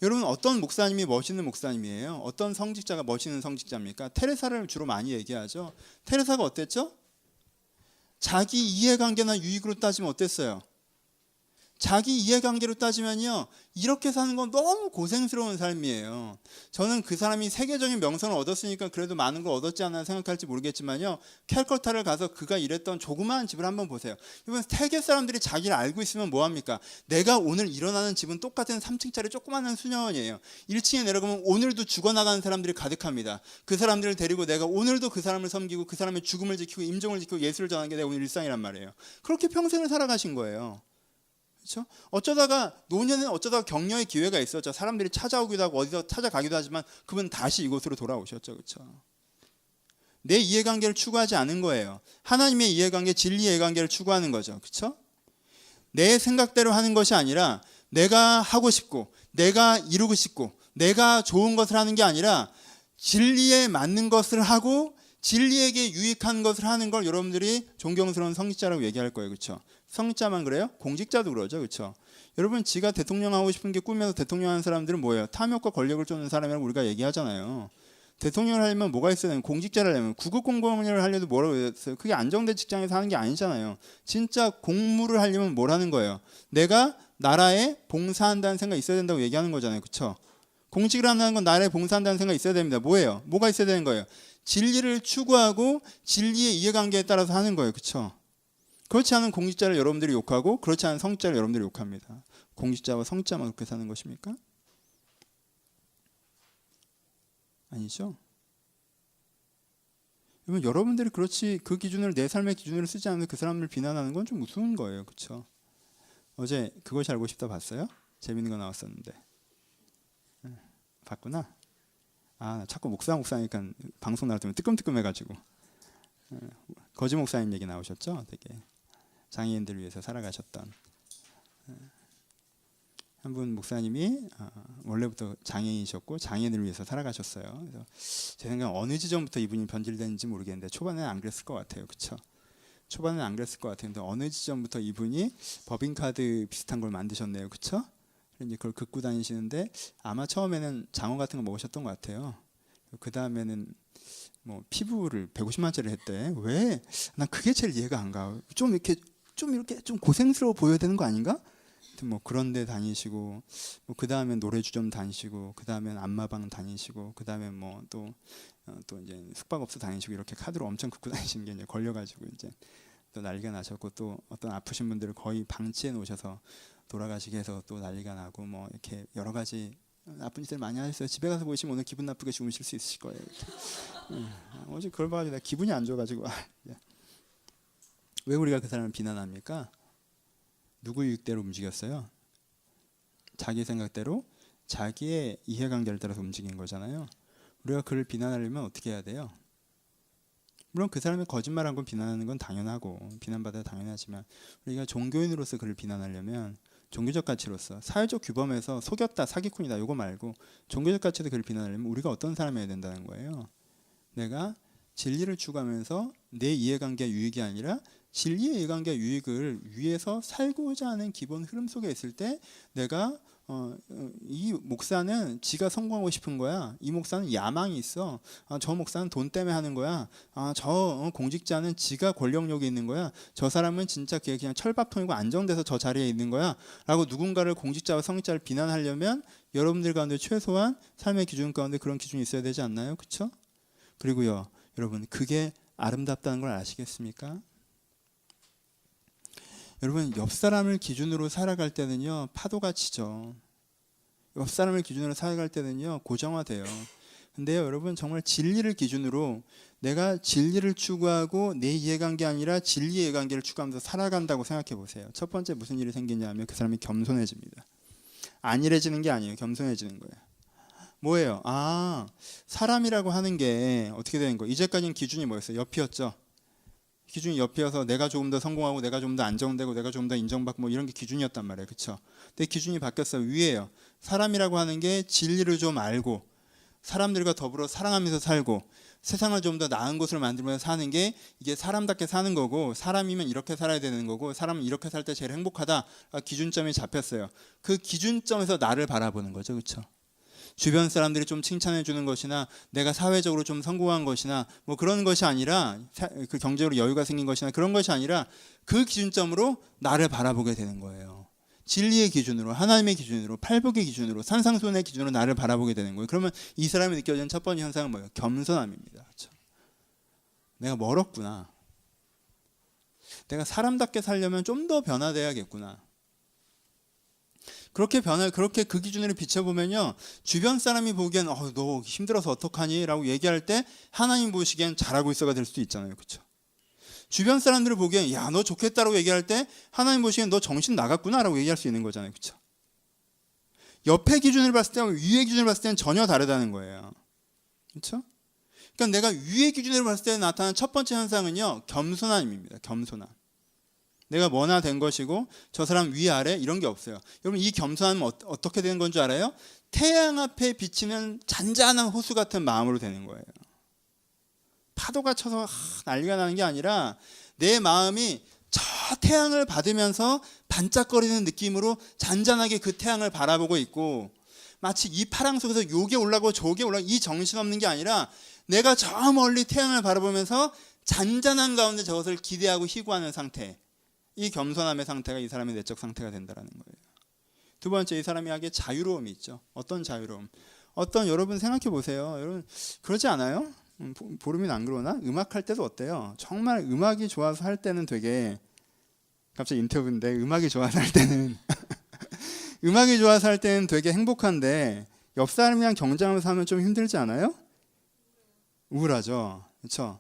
S1: 여러분, 어떤 목사님이 멋있는 목사님이에요? 어떤 성직자가 멋있는 성직자입니까? 테레사를 주로 많이 얘기하죠. 테레사가 어땠죠? 자기 이해관계나 유익으로 따지면 어땠어요? 자기 이해관계로 따지면요, 이렇게 사는 건 너무 고생스러운 삶이에요. 저는 그 사람이 세계적인 명성을 얻었으니까 그래도 많은 걸 얻었지 않나 생각할지 모르겠지만요, 캘커타를 가서 그가 일했던 조그마한 집을 한번 보세요. 이번 세계 사람들이 자기를 알고 있으면 뭐합니까? 내가 오늘 일어나는 집은 똑같은 3층짜리 조그마한 수녀원이에요. 1층에 내려가면 오늘도 죽어나가는 사람들이 가득합니다. 그 사람들을 데리고 내가 오늘도 그 사람을 섬기고 그 사람의 죽음을 지키고 임종을 지키고 예수를 전하는 게 내 오늘 일상이란 말이에요. 그렇게 평생을 살아가신 거예요. 그렇죠? 어쩌다가 노년에 어쩌다가 격려의 기회가 있었죠. 사람들이 찾아오기도 하고 어디서 찾아가기도 하지만 그분 다시 이곳으로 돌아오셨죠. 그렇죠? 내 이해관계를 추구하지 않은 거예요. 하나님의 이해관계, 진리의 이해관계를 추구하는 거죠. 그렇죠? 내 생각대로 하는 것이 아니라 내가 하고 싶고 내가 이루고 싶고 내가 좋은 것을 하는 게 아니라 진리에 맞는 것을 하고 진리에게 유익한 것을 하는 걸 여러분들이 존경스러운 성직자라고 얘기할 거예요. 그렇죠? 성직자만 그래요? 공직자도 그러죠. 그렇죠? 여러분, 지가 대통령 하고 싶은 게 꿈에서 대통령 하는 사람들은 뭐예요? 탐욕과 권력을 쫓는 사람이라고 우리가 얘기하잖아요. 대통령을 하려면 뭐가 있어야 되는, 공직자를 하려면 구급공무원을 하려도 뭐라고 했어요? 그게 안정된 직장에서 하는 게 아니잖아요. 진짜 공무를 하려면 뭘 하는 거예요? 내가 나라에 봉사한다는 생각이 있어야 된다고 얘기하는 거잖아요. 그렇죠? 공직을 한다는 건 나라에 봉사한다는 생각이 있어야 됩니다. 뭐예요? 뭐가 있어야 되는 거예요? 진리를 추구하고 진리의 이해관계에 따라서 하는 거예요. 그렇죠? 그렇지 않은 공직자를 여러분들이 욕하고 그렇지 않은 성직자를 여러분들이 욕합니다. 공직자와 성직자만 그렇게 사는 것입니까? 아니죠. 여러분들이 그렇지 그 기준을 내 삶의 기준으로 쓰지 않는 그 사람을 비난하는 건 좀 우스운 거예요. 그렇죠? 어제 그것이 알고 싶다 봤어요? 재밌는 거 나왔었는데. 봤구나. 아, 자꾸 목사니까 방송 나올 때면 뜨끔뜨끔해가지고. 거지 목사님 얘기 나오셨죠? 되게 장애인들을 위해서 살아가셨던 한 분 목사님이 원래부터 장애인이셨고 장애인을 위해서 살아가셨어요. 그래서 제 생각엔 어느 지점부터 이분이 변질됐는지 모르겠는데 초반에는 안 그랬을 것 같아요. 그렇죠? 초반에는 안 그랬을 것 같은데 어느 지점부터 이분이 법인카드 비슷한 걸 만드셨네요. 그렇죠? 이제 그걸 긋고 다니시는데 아마 처음에는 장어 같은 거 먹으셨던 것 같아요. 그 다음에는 뭐 피부를 150만짜리 했대. 왜? 난 그게 제일 이해가 안 가. 좀 이렇게 좀 고생스러워 보여야 되는 거 아닌가? 뭐 그런데 다니시고, 뭐 그 다음엔 노래주점 다니시고, 그 다음엔 안마방 다니시고, 그 다음에 뭐 또 이제 숙박업소 다니시고 이렇게 카드로 엄청 긋고 다니시는 게 이제 걸려가지고 이제 또 난리가 나셨고 또 어떤 아프신 분들을 거의 방치해 놓으셔서 돌아가시게 해서 또 난리가 나고 뭐 이렇게 여러 가지 나쁜 짓을 많이 하셨어요. 집에 가서 보시면 오늘 기분 나쁘게 주무실 수 있으실 거예요. 어제 그걸 봐가지고 내가 기분이 안 좋아가지고 왜 우리가 그 사람을 비난합니까? 누구 유익대로 움직였어요? 자기 생각대로 자기의 이해관계를 따라서 움직인 거잖아요. 우리가 그를 비난하려면 어떻게 해야 돼요? 물론 그 사람이 거짓말한 건 비난하는 건 당연하고 비난받아야 당연하지만 우리가 종교인으로서 그를 비난하려면 종교적 가치로서 사회적 규범에서 속였다 사기꾼이다 이거 말고 종교적 가치에서 그를 비난하려면 우리가 어떤 사람이어야 된다는 거예요. 내가 진리를 추구하면서 내 이해관계가 유익이 아니라 진리의 이해관계가 유익을 위해서 살고자 하는 기본 흐름 속에 있을 때 내가 이 목사는 지가 성공하고 싶은 거야. 이 목사는 야망이 있어. 저 목사는 돈 때문에 하는 거야. 저 공직자는 지가 권력욕이 있는 거야. 저 사람은 진짜 그냥 철밥통이고 안정돼서 저 자리에 있는 거야. 라고 누군가를 공직자와 성직자를 비난하려면 여러분들 가운데 최소한 삶의 기준 가운데 그런 기준이 있어야 되지 않나요? 그렇죠? 그리고요. 여러분 그게 아름답다는 걸 아시겠습니까? 여러분 옆 사람을 기준으로 살아갈 때는요 파도가 치죠. 옆 사람을 기준으로 살아갈 때는요 고정화돼요. 근데요 여러분 정말 진리를 기준으로 내가 진리를 추구하고 내 이해관계 아니라 진리의 이해관계를 추구하면서 살아간다고 생각해 보세요. 첫 번째 무슨 일이 생기냐면 그 사람이 겸손해집니다. 안일해지는 게 아니에요. 겸손해지는 거예요. 뭐예요? 사람이라고 하는 게 어떻게 되는 거예요? 이제까지는 기준이 뭐였어요? 옆이었죠. 기준이 옆이어서 내가 조금 더 성공하고 내가 좀 더 안정되고 내가 좀 더 인정받고 뭐 이런 게 기준이었단 말이에요. 그렇죠? 근데 기준이 바뀌었어요. 위에요. 사람이라고 하는 게 진리를 좀 알고 사람들과 더불어 사랑하면서 살고 세상을 좀 더 나은 곳으로 만들면서 사는 게 이게 사람답게 사는 거고 사람이면 이렇게 살아야 되는 거고 사람은 이렇게 살 때 제일 행복하다. 기준점이 잡혔어요. 그 기준점에서 나를 바라보는 거죠. 그렇죠? 주변 사람들이 좀 칭찬해 주는 것이나 내가 사회적으로 좀 성공한 것이나 뭐 그런 것이 아니라 그 경제적으로 여유가 생긴 것이나 그런 것이 아니라 그 기준점으로 나를 바라보게 되는 거예요. 진리의 기준으로 하나님의 기준으로 팔복의 기준으로 산상수훈의 기준으로 나를 바라보게 되는 거예요. 그러면 이 사람이 느껴지는 첫 번째 현상은 뭐예요? 겸손함입니다. 그렇죠? 내가 멀었구나. 내가 사람답게 살려면 좀 더 변화돼야겠구나. 그렇게 그 기준으로 비춰보면요 주변 사람이 보기엔 너 힘들어서 어떡하니? 라고 얘기할 때 하나님 보시기엔 잘하고 있어가 될 수도 있잖아요. 그렇죠? 주변 사람들을 보기엔 야 너 좋겠다라고 얘기할 때 하나님 보시기엔 너 정신 나갔구나 라고 얘기할 수 있는 거잖아요. 그렇죠? 옆의 기준을 봤을 때와 위의 기준을 봤을 때는 전혀 다르다는 거예요. 그렇죠? 그러니까 내가 위의 기준으로 봤을 때 나타나는 첫 번째 현상은요 겸손함입니다. 겸손함. 내가 뭐나 된 것이고 저 사람 위아래 이런 게 없어요. 여러분 이 겸손함은 어떻게 되는 건 줄 알아요? 태양 앞에 비치는 잔잔한 호수 같은 마음으로 되는 거예요. 파도가 쳐서 난리가 나는 게 아니라 내 마음이 저 태양을 받으면서 반짝거리는 느낌으로 잔잔하게 그 태양을 바라보고 있고 마치 이 파랑 속에서 요게 올라가고 저게 올라가고 이 정신없는 게 아니라 내가 저 멀리 태양을 바라보면서 잔잔한 가운데 저것을 기대하고 희구하는 상태. 이 겸손함의 상태가 이 사람의 내적 상태가 된다는 거예요. 두 번째 이 사람에게 자유로움이 있죠. 어떤 자유로움? 여러분 생각해 보세요. 여러분 그러지 않아요? 보름이 안 그러나? 음악할 때도 어때요? 정말 음악이 좋아서 할 때는 되게 갑자기 인터뷰인데 음악이 좋아서 할 때는 음악이 좋아서 할 때는 되게 행복한데 옆 사람이랑 경쟁하면서 하면 좀 힘들지 않아요? 우울하죠. 그렇죠?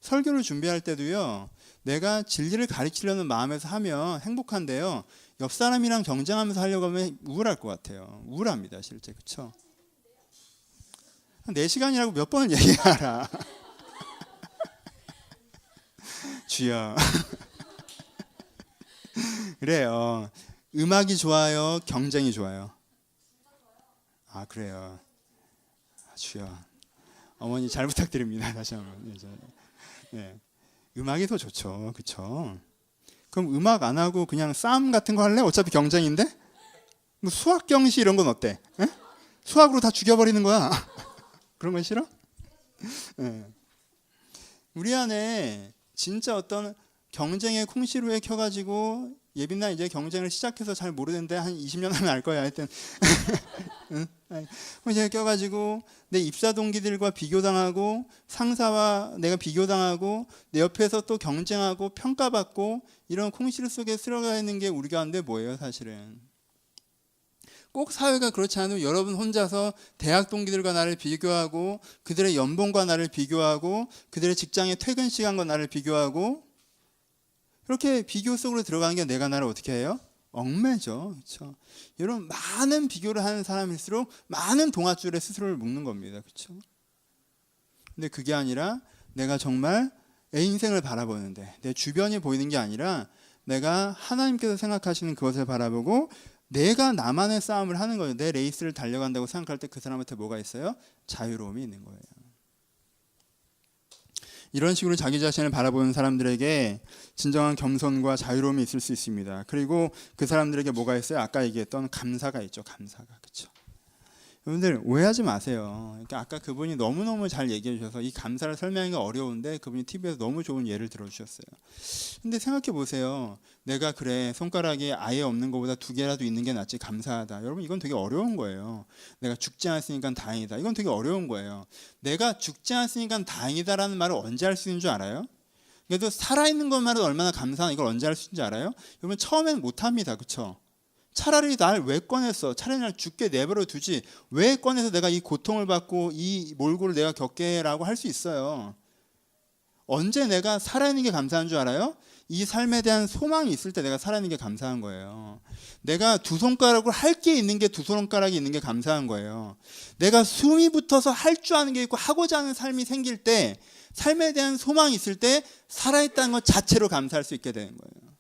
S1: 설교를 준비할 때도요. 내가 진리를 가르치려는 마음에서 하면 행복한데요. 옆 사람이랑 경쟁하면서 하려고 하면 우울할 것 같아요. 우울합니다, 실제. 그렇죠? 4시간이라고 몇 번을 얘기하라. 주여. 그래요. 음악이 좋아요, 경쟁이 좋아요. 그래요. 주여. 어머니 잘 부탁드립니다. 다시 한번. 네. 음악이 더 좋죠. 그렇죠? 그럼 음악 안 하고 그냥 싸움 같은 거 할래? 어차피 경쟁인데? 뭐 수학 경시 이런 건 어때? 에? 수학으로 다 죽여버리는 거야. 그런 건 싫어? 네. 우리 안에 진짜 어떤 경쟁의 콩시루에 켜가지고 예빈나 이제 경쟁을 시작해서 잘 모르는데 한 20년 하면 알 거야. 하여튼 이제 껴가지고 내 입사 동기들과 비교당하고 상사와 내가 비교당하고 내 옆에서 또 경쟁하고 평가받고 이런 콩시루 속에 들어가 있는 게 우리 가운데 뭐예요? 사실은 꼭 사회가 그렇지 않으면 여러분 혼자서 대학 동기들과 나를 비교하고 그들의 연봉과 나를 비교하고 그들의 직장의 퇴근 시간과 나를 비교하고 이렇게 비교 속으로 들어가는 게 내가 나를 어떻게 해요? 얽매죠. 그렇죠? 여러분 많은 비교를 하는 사람일수록 많은 동아줄에 스스로를 묶는 겁니다. 그렇죠? 근데 그게 아니라 내가 정말 내 인생을 바라보는데 내 주변이 보이는 게 아니라 내가 하나님께서 생각하시는 그것을 바라보고 내가 나만의 싸움을 하는 거예요. 내 레이스를 달려간다고 생각할 때 그 사람한테 뭐가 있어요? 자유로움이 있는 거예요. 이런 식으로 자기 자신을 바라보는 사람들에게 진정한 겸손과 자유로움이 있을 수 있습니다. 그리고 그 사람들에게 뭐가 있어요? 아까 얘기했던 감사가 있죠. 감사가. 그렇죠? 여러분들 오해하지 마세요. 그러니까 아까 그분이 너무너무 잘 얘기해 주셔서 이 감사를 설명하기가 어려운데 그분이 TV에서 너무 좋은 예를 들어주셨어요. 근데 생각해 보세요. 내가 그래 손가락이 아예 없는 것보다 2개라도 있는 게 낫지 감사하다. 여러분 이건 되게 어려운 거예요. 내가 죽지 않았으니까 다행이다. 이건 되게 어려운 거예요. 내가 죽지 않았으니까 다행이다라는 말을 언제 할 수 있는 줄 알아요? 그래도 살아있는 것만으로 얼마나 감사한 이걸 언제 할 수 있는지 알아요? 여러분 처음엔 못합니다. 그렇죠? 차라리 날 왜 꺼냈어? 차라리 날 죽게 내버려 두지. 왜 꺼내서 내가 이 고통을 받고 이 몰골을 내가 겪게 라고 할 수 있어요. 언제 내가 살아있는 게 감사한 줄 알아요? 이 삶에 대한 소망이 있을 때 내가 살아있는 게 감사한 거예요. 내가 2손가락으로 할 게 있는 게 2손가락이 있는 게 감사한 거예요. 내가 숨이 붙어서 할 줄 아는 게 있고 하고자 하는 삶이 생길 때 삶에 대한 소망이 있을 때 살아있다는 것 자체로 감사할 수 있게 되는 거예요.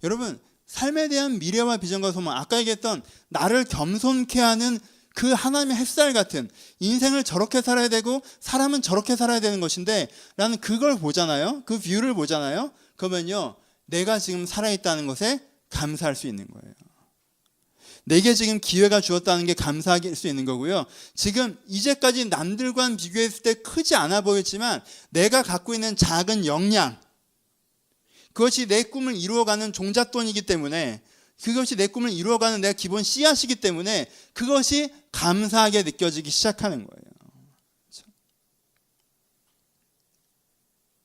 S1: 여러분 삶에 대한 미래와 비전과 소망, 아까 얘기했던 나를 겸손케 하는 그 하나님의 햇살 같은 인생을 저렇게 살아야 되고 사람은 저렇게 살아야 되는 것인데 라는 그걸 보잖아요. 그 뷰를 보잖아요. 그러면요 내가 지금 살아있다는 것에 감사할 수 있는 거예요. 내게 지금 기회가 주었다는 게 감사할 수 있는 거고요. 지금 이제까지 남들과 비교했을 때 크지 않아 보였지만 내가 갖고 있는 작은 역량, 그것이 내 꿈을 이루어가는 종잣돈이기 때문에, 그것이 내 꿈을 이루어가는 내 기본 씨앗이기 때문에 그것이 감사하게 느껴지기 시작하는 거예요. 그렇죠?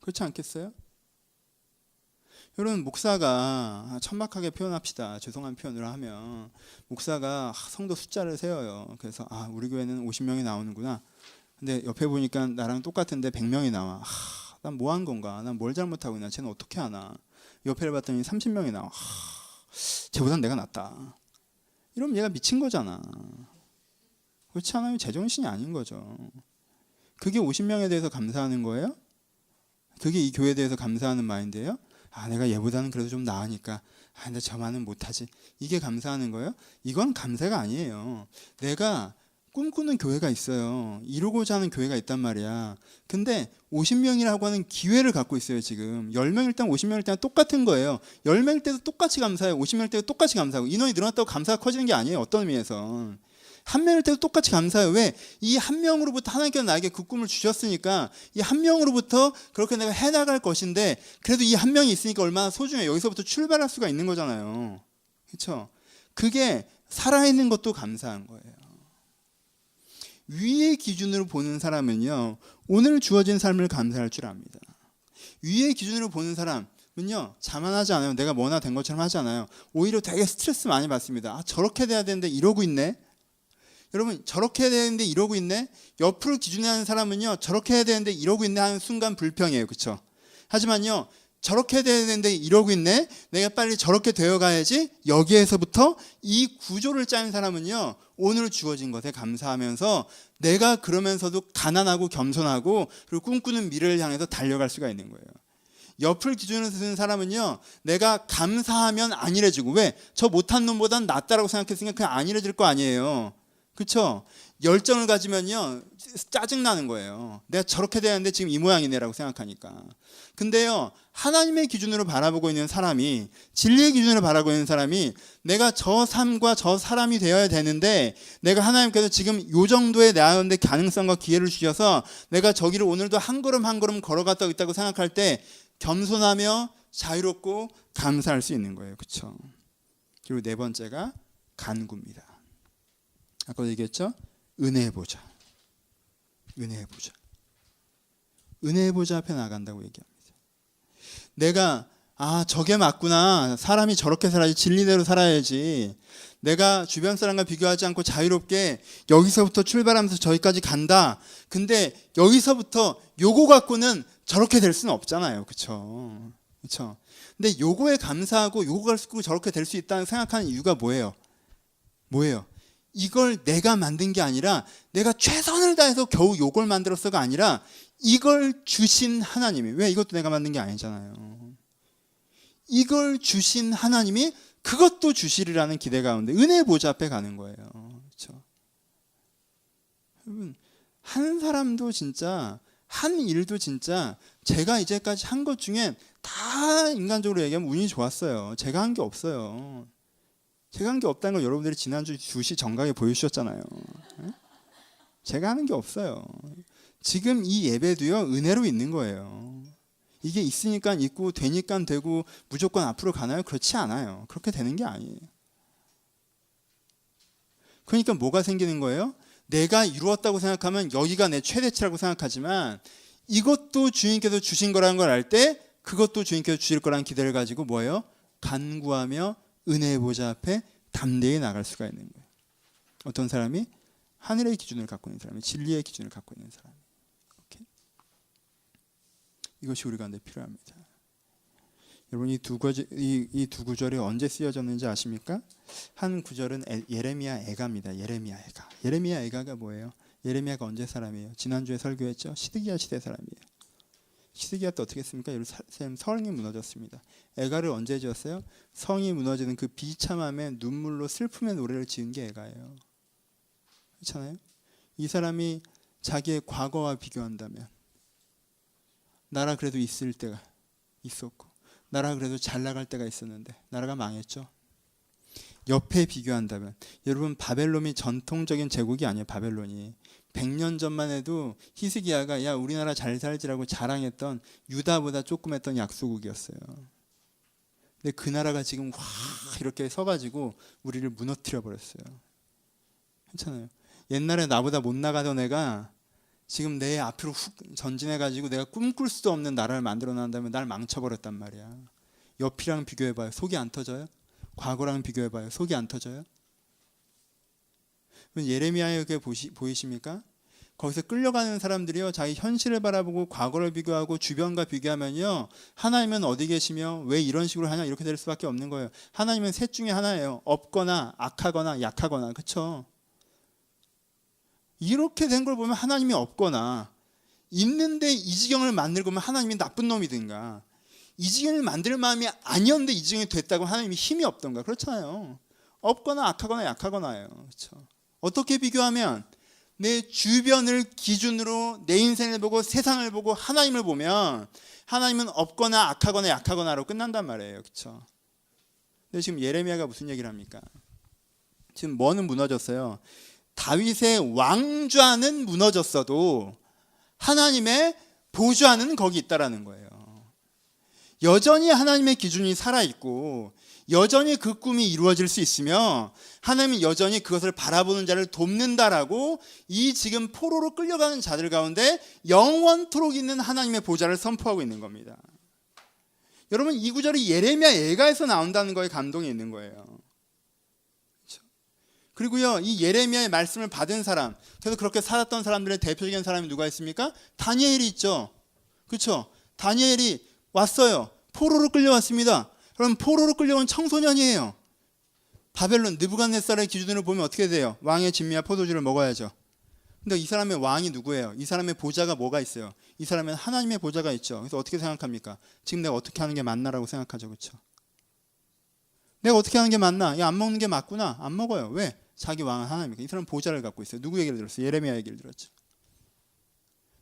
S1: 그렇지 않겠어요? 여러분 목사가 천박하게 표현합시다. 죄송한 표현을 하면 목사가 성도 숫자를 세워요. 그래서 우리 교회는 50명이 나오는구나. 근데 옆에 보니까 나랑 똑같은데 100명이 나와. 난 뭐 한 건가? 난 뭘 잘못하고 있나? 쟤는 어떻게 하나? 옆에를 봤더니 30명이 나와. 쟤보단 내가 낫다. 이러면 얘가 미친 거잖아. 그렇지 않으면 제정신이 아닌 거죠. 그게 50명에 대해서 감사하는 거예요? 그게 이 교회에 대해서 감사하는 마인드예요? 내가 얘보다는 그래도 좀 나으니까 근데 저만은 못하지. 이게 감사하는 거예요? 이건 감사가 아니에요. 내가 꿈꾸는 교회가 있어요. 이루고자 하는 교회가 있단 말이야. 근데 50명이라고 하는 기회를 갖고 있어요. 지금 10명일 때 50명일 때랑 똑같은 거예요. 10명일 때도 똑같이 감사해요. 50명일 때도 똑같이 감사하고. 인원이 늘어났다고 감사가 커지는 게 아니에요. 어떤 의미에서. 한 명일 때도 똑같이 감사해요. 왜? 이 한 명으로부터 하나님께서 나에게 그 꿈을 주셨으니까 이 한 명으로부터 그렇게 내가 해나갈 것인데 그래도 이 한 명이 있으니까 얼마나 소중해. 여기서부터 출발할 수가 있는 거잖아요. 그렇죠? 그게 살아있는 것도 감사한 거예요. 위의 기준으로 보는 사람은요, 오늘 주어진 삶을 감사할 줄 압니다. 위의 기준으로 보는 사람은요, 자만하지 않아요. 내가 뭐나 된 것처럼 하지 않아요. 오히려 되게 스트레스 많이 받습니다. 저렇게 돼야 되는데 이러고 있네. 여러분 저렇게 해야 되는데 이러고 있네. 옆으로 기준하는 사람은요, 저렇게 해야 되는데 이러고 있네 하는 순간 불평이에요. 그렇죠? 하지만요, 저렇게 해야 되는데 이러고 있네. 내가 빨리 저렇게 되어가야지. 여기에서부터 이 구조를 짜는 사람은요, 오늘 주어진 것에 감사하면서 내가 그러면서도 가난하고 겸손하고 그리고 꿈꾸는 미래를 향해서 달려갈 수가 있는 거예요. 옆을 기준으로 쓰는 사람은요, 내가 감사하면 안일해지고, 왜? 저 못한 놈보단 낫다라고 생각했으니까 그냥 안일해질 거 아니에요. 그렇죠? 열정을 가지면요, 짜증나는 거예요. 내가 저렇게 되는데 지금 이 모양이네라고 생각하니까. 근데요, 하나님의 기준으로 바라보고 있는 사람이, 진리의 기준으로 바라보고 있는 사람이 내가 저 삶과 저 사람이 되어야 되는데 내가 하나님께서 지금 요 정도의 나아가는데 가능성과 기회를 주셔서 내가 저기를 오늘도 한 걸음 한 걸음 걸어갔다 있다고 생각할 때 겸손하며 자유롭고 감사할 수 있는 거예요. 그렇죠? 그리고 네 번째가 간구입니다. 아까 얘기했죠? 은혜의 보좌. 은혜의 보좌. 은혜의 보좌 앞에 나간다고 얘기합니다. 내가 저게 맞구나. 사람이 저렇게 살아야지. 진리대로 살아야지. 내가 주변 사람과 비교하지 않고 자유롭게 여기서부터 출발하면서 저기까지 간다. 근데 여기서부터 요거 갖고는 저렇게 될 수는 없잖아요. 그렇죠? 그렇죠? 근데 요거에 감사하고 요거 갖고 저렇게 될 수 있다는 생각하는 이유가 뭐예요? 뭐예요? 이걸 내가 만든 게 아니라 내가 최선을 다해서 겨우 요걸 만들었어가 아니라 이걸 주신 하나님이, 왜 이것도 내가 만든 게 아니잖아요. 이걸 주신 하나님이 그것도 주시리라는 기대 가운데 은혜 보좌 앞에 가는 거예요. 그렇죠? 여러분, 한 사람도 진짜, 한 일도 진짜 제가 이제까지 한 것 중에 다 인간적으로 얘기하면 운이 좋았어요. 제가 한 게 없어요. 제가 한 게 없다는 걸 여러분들이 지난주 2시 정각에 보여주셨잖아요. 제가 하는 게 없어요. 지금 이 예배도요, 은혜로 있는 거예요. 이게 있으니까 있고 되니까 되고 무조건 앞으로 가나요? 그렇지 않아요. 그렇게 되는 게 아니에요. 그러니까 뭐가 생기는 거예요? 내가 이루었다고 생각하면 여기가 내 최대치라고 생각하지만 이것도 주님께서 주신 거라는 걸 알 때 그것도 주님께서 주실 거라는 기대를 가지고 뭐예요? 간구하며 은혜의 보좌 앞에 담대히 나갈 수가 있는 거예요. 어떤 사람이 하늘의 기준을 갖고 있는 사람이, 진리의 기준을 갖고 있는 사람. 오케이? 이것이 우리 가운데 필요합니다. 여러분, 이 두 구절이 언제 쓰여졌는지 아십니까? 한 구절은 예레미야 애가입니다. 예레미야 애가. 예레미야 애가가 뭐예요? 예레미야가 언제 사람이에요? 지난주에 설교했죠? 시드기야 시대 사람이에요. 시드기야 때 어떻게 했습니까? 예루살렘 성이 무너졌습니다. 애가를 언제 지었어요? 성이 무너지는 그 비참함에 눈물로 슬픔의 노래를 지은 게 애가예요. 그렇잖아요? 이 사람이 자기의 과거와 비교한다면 나라 그래도 있을 때가 있었고 나라 그래도 잘 나갈 때가 있었는데 나라가 망했죠. 옆에 비교한다면, 여러분, 바벨론이 전통적인 제국이 아니에요. 바벨론이 100년 전만 해도 히스기야가 야 우리나라 잘 살지라고 자랑했던 유다보다 조금 했던 약소국이었어요. 근데 그 나라가 지금 확 이렇게 서가지고 우리를 무너뜨려 버렸어요. 괜찮아요. 옛날에 나보다 못 나가던 애가 지금 내 앞으로 훅 전진해가지고 내가 꿈꿀 수도 없는 나라를 만들어 놨다면 날 망쳐버렸단 말이야. 옆이랑 비교해봐요. 속이 안 터져요? 과거랑 비교해봐요. 속이 안 터져요? 예레미야에게 보이십니까? 거기서 끌려가는 사람들이요, 자기 현실을 바라보고 과거를 비교하고 주변과 비교하면요, 하나님은 어디 계시며 왜 이런 식으로 하냐 이렇게 될 수밖에 없는 거예요. 하나님은 셋 중에 하나예요. 없거나 악하거나 약하거나. 그렇죠? 이렇게 된 걸 보면 하나님이 없거나, 있는데 이 지경을 만들고 보면 하나님이 나쁜 놈이든가, 이 지경을 만들 마음이 아니었는데 이 지경이 됐다고 하나님이 힘이 없던가. 그렇잖아요. 없거나 악하거나 약하거나예요. 그렇죠? 어떻게 비교하면 내 주변을 기준으로 내 인생을 보고 세상을 보고 하나님을 보면 하나님은 없거나 악하거나 약하거나로 끝난단 말이에요. 그렇죠? 근데 지금 예레미야가 무슨 얘기를 합니까? 지금 뭐는 무너졌어요? 다윗의 왕좌는 무너졌어도 하나님의 보좌는 거기 있다라는 거예요. 여전히 하나님의 기준이 살아있고 여전히 그 꿈이 이루어질 수 있으며 하나님은 여전히 그것을 바라보는 자를 돕는다라고 이 지금 포로로 끌려가는 자들 가운데 영원토록 있는 하나님의 보좌를 선포하고 있는 겁니다. 여러분, 이 구절이 예레미야 애가에서 나온다는 거에 감동이 있는 거예요. 그렇죠? 그리고요, 이 예레미야의 말씀을 받은 사람, 그래서 그렇게 살았던 사람들의 대표적인 사람이 누가 있습니까? 다니엘이 있죠. 그렇죠? 다니엘이 왔어요. 포로로 끌려왔습니다. 그럼 포로로 끌려온 청소년이에요. 바벨론 느부갓네살의 기준으로 보면 어떻게 돼요? 왕의 진미와 포도주를 먹어야죠. 근데 이 사람의 왕이 누구예요? 이 사람의 보좌가 뭐가 있어요? 이 사람은 하나님의 보좌가 있죠. 그래서 어떻게 생각합니까? 지금 내가 어떻게 하는 게 맞나라고 생각하죠. 그렇죠? 내가 어떻게 하는 게 맞나? 야, 안 먹는 게 맞구나. 안 먹어요. 왜? 자기 왕은 하나님이니까. 이 사람은 보좌를 갖고 있어요. 누구 얘기를 들었어요? 예레미야 얘기를 들었죠.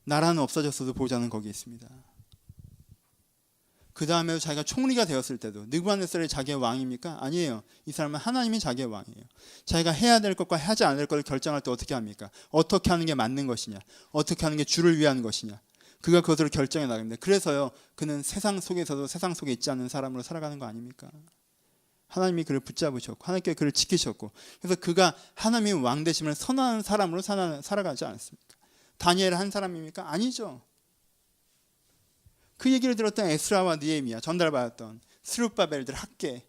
S1: 나라는 없어졌어도 보좌는 거기 있습니다. 그 다음에도 자기가 총리가 되었을 때도 느부갓네살이 자기의 왕입니까? 아니에요. 이 사람은 하나님이 자기의 왕이에요. 자기가 해야 될 것과 하지 않을 것을 결정할 때 어떻게 합니까? 어떻게 하는 게 맞는 것이냐, 어떻게 하는 게 주를 위한 것이냐, 그가 그것을 결정해 나갑니다. 그래서요, 그는 세상 속에서도 세상 속에 있지 않는 사람으로 살아가는 거 아닙니까? 하나님이 그를 붙잡으셨고 하나님께 그를 지키셨고, 그래서 그가 하나님의 왕 되심을 선언하는 사람으로 살아가지 않습니까? 다니엘 한 사람입니까? 아니죠. 그 얘기를 들었던 에스라와 느헤미야, 전달받았던 스룹바벨들, 학계,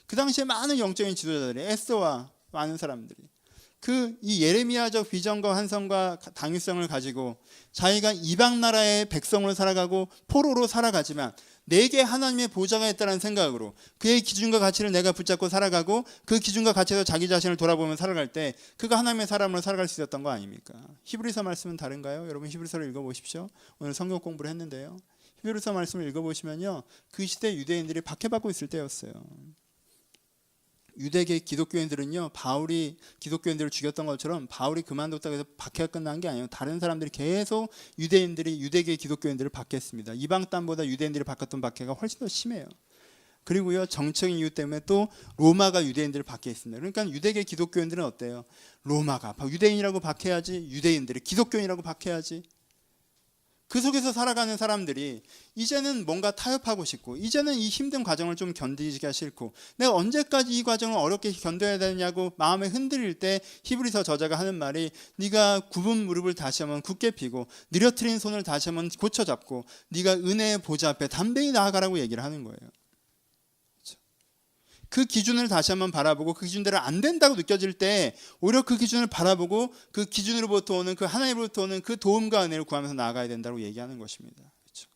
S1: 그 당시에 많은 영적인 지도자들이, 에스더와 많은 사람들이 이 예레미야적 비전과 환상과 당위성을 가지고 자기가 이방 나라의 백성으로 살아가고 포로로 살아가지만 내게 하나님의 보좌가 있다는 생각으로 그의 기준과 가치를 내가 붙잡고 살아가고 그 기준과 가치에서 자기 자신을 돌아보면 살아갈 때 그가 하나님의 사람으로 살아갈 수 있었던 거 아닙니까? 히브리서 말씀은 다른가요? 여러분 히브리서를 읽어보십시오. 오늘 성경 공부를 했는데요. 히브리서 말씀을 읽어보시면요, 그 시대 유대인들이 박해받고 있을 때였어요. 유대계 기독교인들은요, 바울이 기독교인들을 죽였던 것처럼 바울이 그만뒀다고 해서 박해가 끝난 게 아니에요. 다른 사람들이 계속 유대계 기독교인들을 박해했습니다. 이방 땅보다 유대인들이 박했던 박해가 훨씬 더 심해요. 그리고요, 정치적인 이유 때문에 또 로마가 유대인들을 박해했습니다. 그러니까 유대계 기독교인들은 어때요? 로마가 유대인이라고 박해야지, 유대인들이 기독교인이라고 박해야지. 그 속에서 살아가는 사람들이 이제는 뭔가 타협하고 싶고, 이제는 이 힘든 과정을 좀 견디기가 싫고, 내가 언제까지 이 과정을 어렵게 견뎌야 되냐고 마음에 흔들릴 때 히브리서 저자가 하는 말이, 네가 굽은 무릎을 다시 한번 굳게 펴고 느려트린 손을 다시 한번 고쳐 잡고 네가 은혜의 보좌 앞에 담대히 나아가라고 얘기를 하는 거예요. 그 기준을 다시 한번 바라보고 그 기준대로 안 된다고 느껴질 때 오히려 그 기준을 바라보고 그 기준으로부터 오는, 그 하나님으로부터 오는 그 도움과 은혜를 구하면서 나아가야 된다고 얘기하는 것입니다. 그렇죠?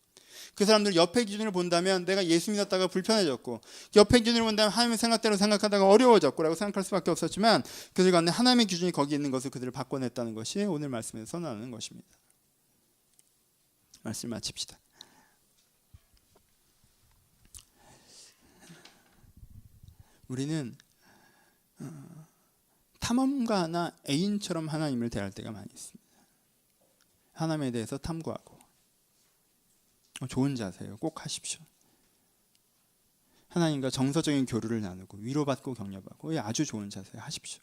S1: 그 사람들 옆의 기준을 본다면 내가 예수 믿었다가 불편해졌고, 옆의 기준을 본다면 하나님의 생각대로 생각하다가 어려워졌고 라고 생각할 수밖에 없었지만, 그들 가운데 하나님의 기준이 거기 있는 것을 그들을 바꿔냈다는 것이 오늘 말씀에서 선언하는 것입니다. 말씀 마칩시다. 우리는 탐험가나 애인처럼 하나님을 대할 때가 많이 있습니다. 하나님에 대해서 탐구하고, 좋은 자세요. 꼭 하십시오. 하나님과 정서적인 교류를 나누고 위로받고 격려받고, 아주 좋은 자세요. 하십시오.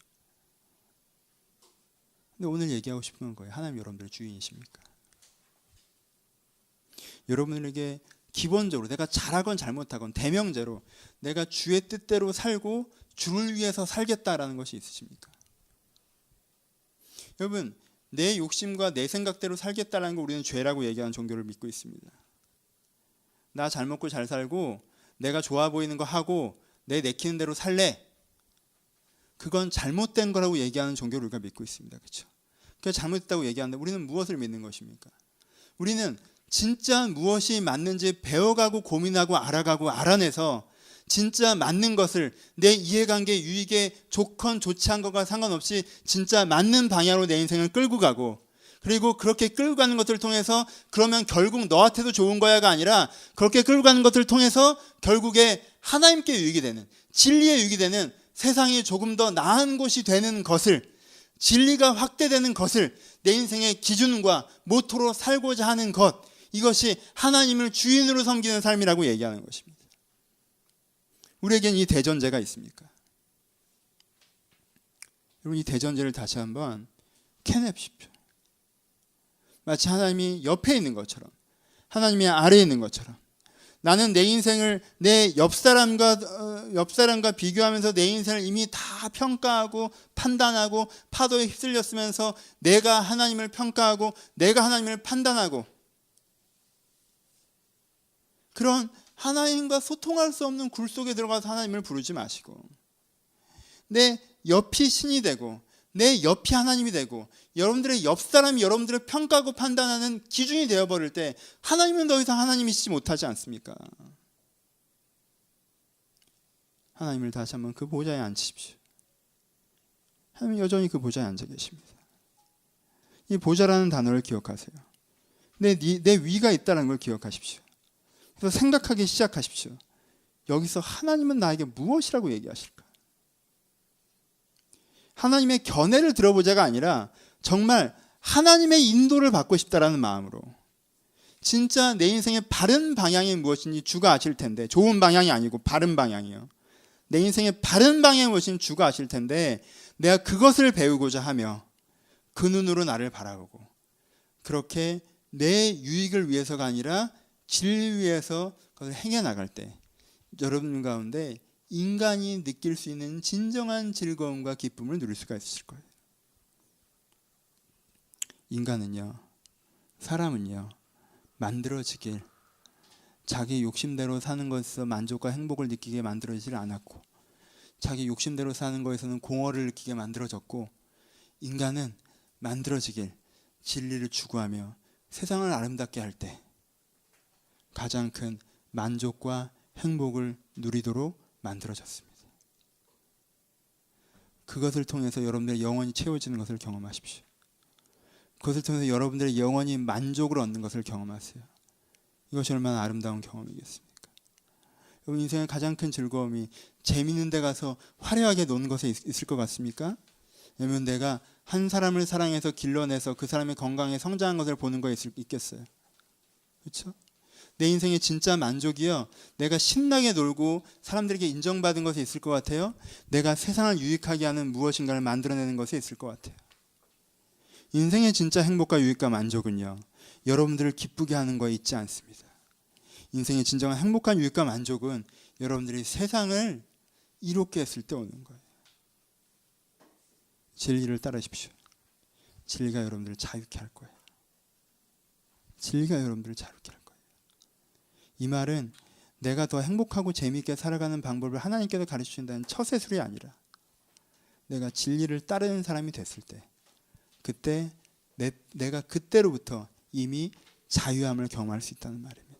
S1: 근데 오늘 얘기하고 싶은 거예요. 하나님 여러분들의 주인이십니까? 여러분들에게 기본적으로 내가 잘하건 잘못하건 대명제로 내가 주의 뜻대로 살고 주를 위해서 살겠다라는 것이 있으십니까? 여러분, 내 욕심과 내 생각대로 살겠다라는 걸 우리는 죄라고 얘기하는 종교를 믿고 있습니다. 나 잘 먹고 잘 살고 내가 좋아 보이는 거 하고 내 내키는 대로 살래, 그건 잘못된 거라고 얘기하는 종교를 우리가 믿고 있습니다. 그렇죠? 그게 잘못됐다고 얘기하는데 우리는 무엇을 믿는 것입니까? 우리는 진짜 무엇이 맞는지 배워가고 고민하고 알아가고 알아내서 진짜 맞는 것을, 내 이해관계 유익에 좋건 좋지 않은 것과 상관없이 진짜 맞는 방향으로 내 인생을 끌고 가고, 그리고 그렇게 끌고 가는 것들을 통해서 그러면 결국 너한테도 좋은 거야가 아니라 그렇게 끌고 가는 것들을 통해서 결국에 하나님께 유익이 되는, 진리에 유익이 되는, 세상이 조금 더 나은 곳이 되는 것을, 진리가 확대되는 것을 내 인생의 기준과 모토로 살고자 하는 것, 이것이 하나님을 주인으로 섬기는 삶이라고 얘기하는 것입니다. 우리에겐 이 대전제가 있습니까? 여러분, 이 대전제를 다시 한번 캐냅십시오. 마치 하나님이 옆에 있는 것처럼, 하나님이 아래에 있는 것처럼, 나는 내 인생을 내 옆사람과 비교하면서 내 인생을 이미 다 평가하고 판단하고 파도에 휩쓸렸으면서 내가 하나님을 평가하고 내가 하나님을 판단하고, 그런 하나님과 소통할 수 없는 굴 속에 들어가서 하나님을 부르지 마시고, 내 옆이 신이 되고 내 옆이 하나님이 되고 여러분들의 옆 사람이 여러분들을 평가하고 판단하는 기준이 되어버릴 때 하나님은 더 이상 하나님이시지 못하지 않습니까? 하나님을 다시 한번 그 보좌에 앉히십시오. 하나님 여전히 그 보좌에 앉아 계십니다. 이 보좌라는 단어를 기억하세요. 내 위가 있다는 걸 기억하십시오. 그래서 생각하기 시작하십시오. 여기서 하나님은 나에게 무엇이라고 얘기하실까? 하나님의 견해를 들어보자가 아니라 정말 하나님의 인도를 받고 싶다라는 마음으로, 진짜 내 인생의 바른 방향이 무엇인지 주가 아실 텐데, 좋은 방향이 아니고 바른 방향이요. 내 인생의 바른 방향이 무엇인지 주가 아실 텐데, 내가 그것을 배우고자 하며 그 눈으로 나를 바라보고, 그렇게 내 유익을 위해서가 아니라 진리를 위해서 그것을 행해 나갈 때 여러분 가운데 인간이 느낄 수 있는 진정한 즐거움과 기쁨을 누릴 수가 있으실 거예요. 인간은요, 사람은요, 만들어지길 자기 욕심대로 사는 것에서 만족과 행복을 느끼게 만들어지질 않았고, 자기 욕심대로 사는 것에서는 공허를 느끼게 만들어졌고, 인간은 만들어지길 진리를 추구하며 세상을 아름답게 할 때 가장 큰 만족과 행복을 누리도록 만들어졌습니다. 그것을 통해서 여러분들의 영혼이 채워지는 것을 경험하십시오. 그것을 통해서 여러분들의 영혼이 만족을 얻는 것을 경험하세요. 이것이 얼마나 아름다운 경험이겠습니까? 여러분 인생의 가장 큰 즐거움이 재미있는 데 가서 화려하게 노는 것에 있을 것 같습니까? 아니면 내가 한 사람을 사랑해서 길러내서 그 사람의 건강에 성장한 것을 보는 거에 있겠어요? 그렇죠? 내 인생의 진짜 만족이요, 내가 신나게 놀고 사람들에게 인정받은 것에 있을 것 같아요? 내가 세상을 유익하게 하는 무엇인가를 만들어내는 것에 있을 것 같아요. 인생의 진짜 행복과 유익과 만족은요, 여러분들을 기쁘게 하는 거에 있지 않습니다. 인생의 진정한 행복한 유익과 만족은 여러분들이 세상을 이롭게 했을 때 오는 거예요. 진리를 따르십시오. 진리가 여러분들을 자유케 할 거예요. 진리가 여러분들을 자유케 할 거예요. 이 말은 내가 더 행복하고 재미있게 살아가는 방법을 하나님께서 가르치신다는 처세술이 아니라 내가 진리를 따르는 사람이 됐을 때, 그때 내가 그때로부터 이미 자유함을 경험할 수 있다는 말입니다.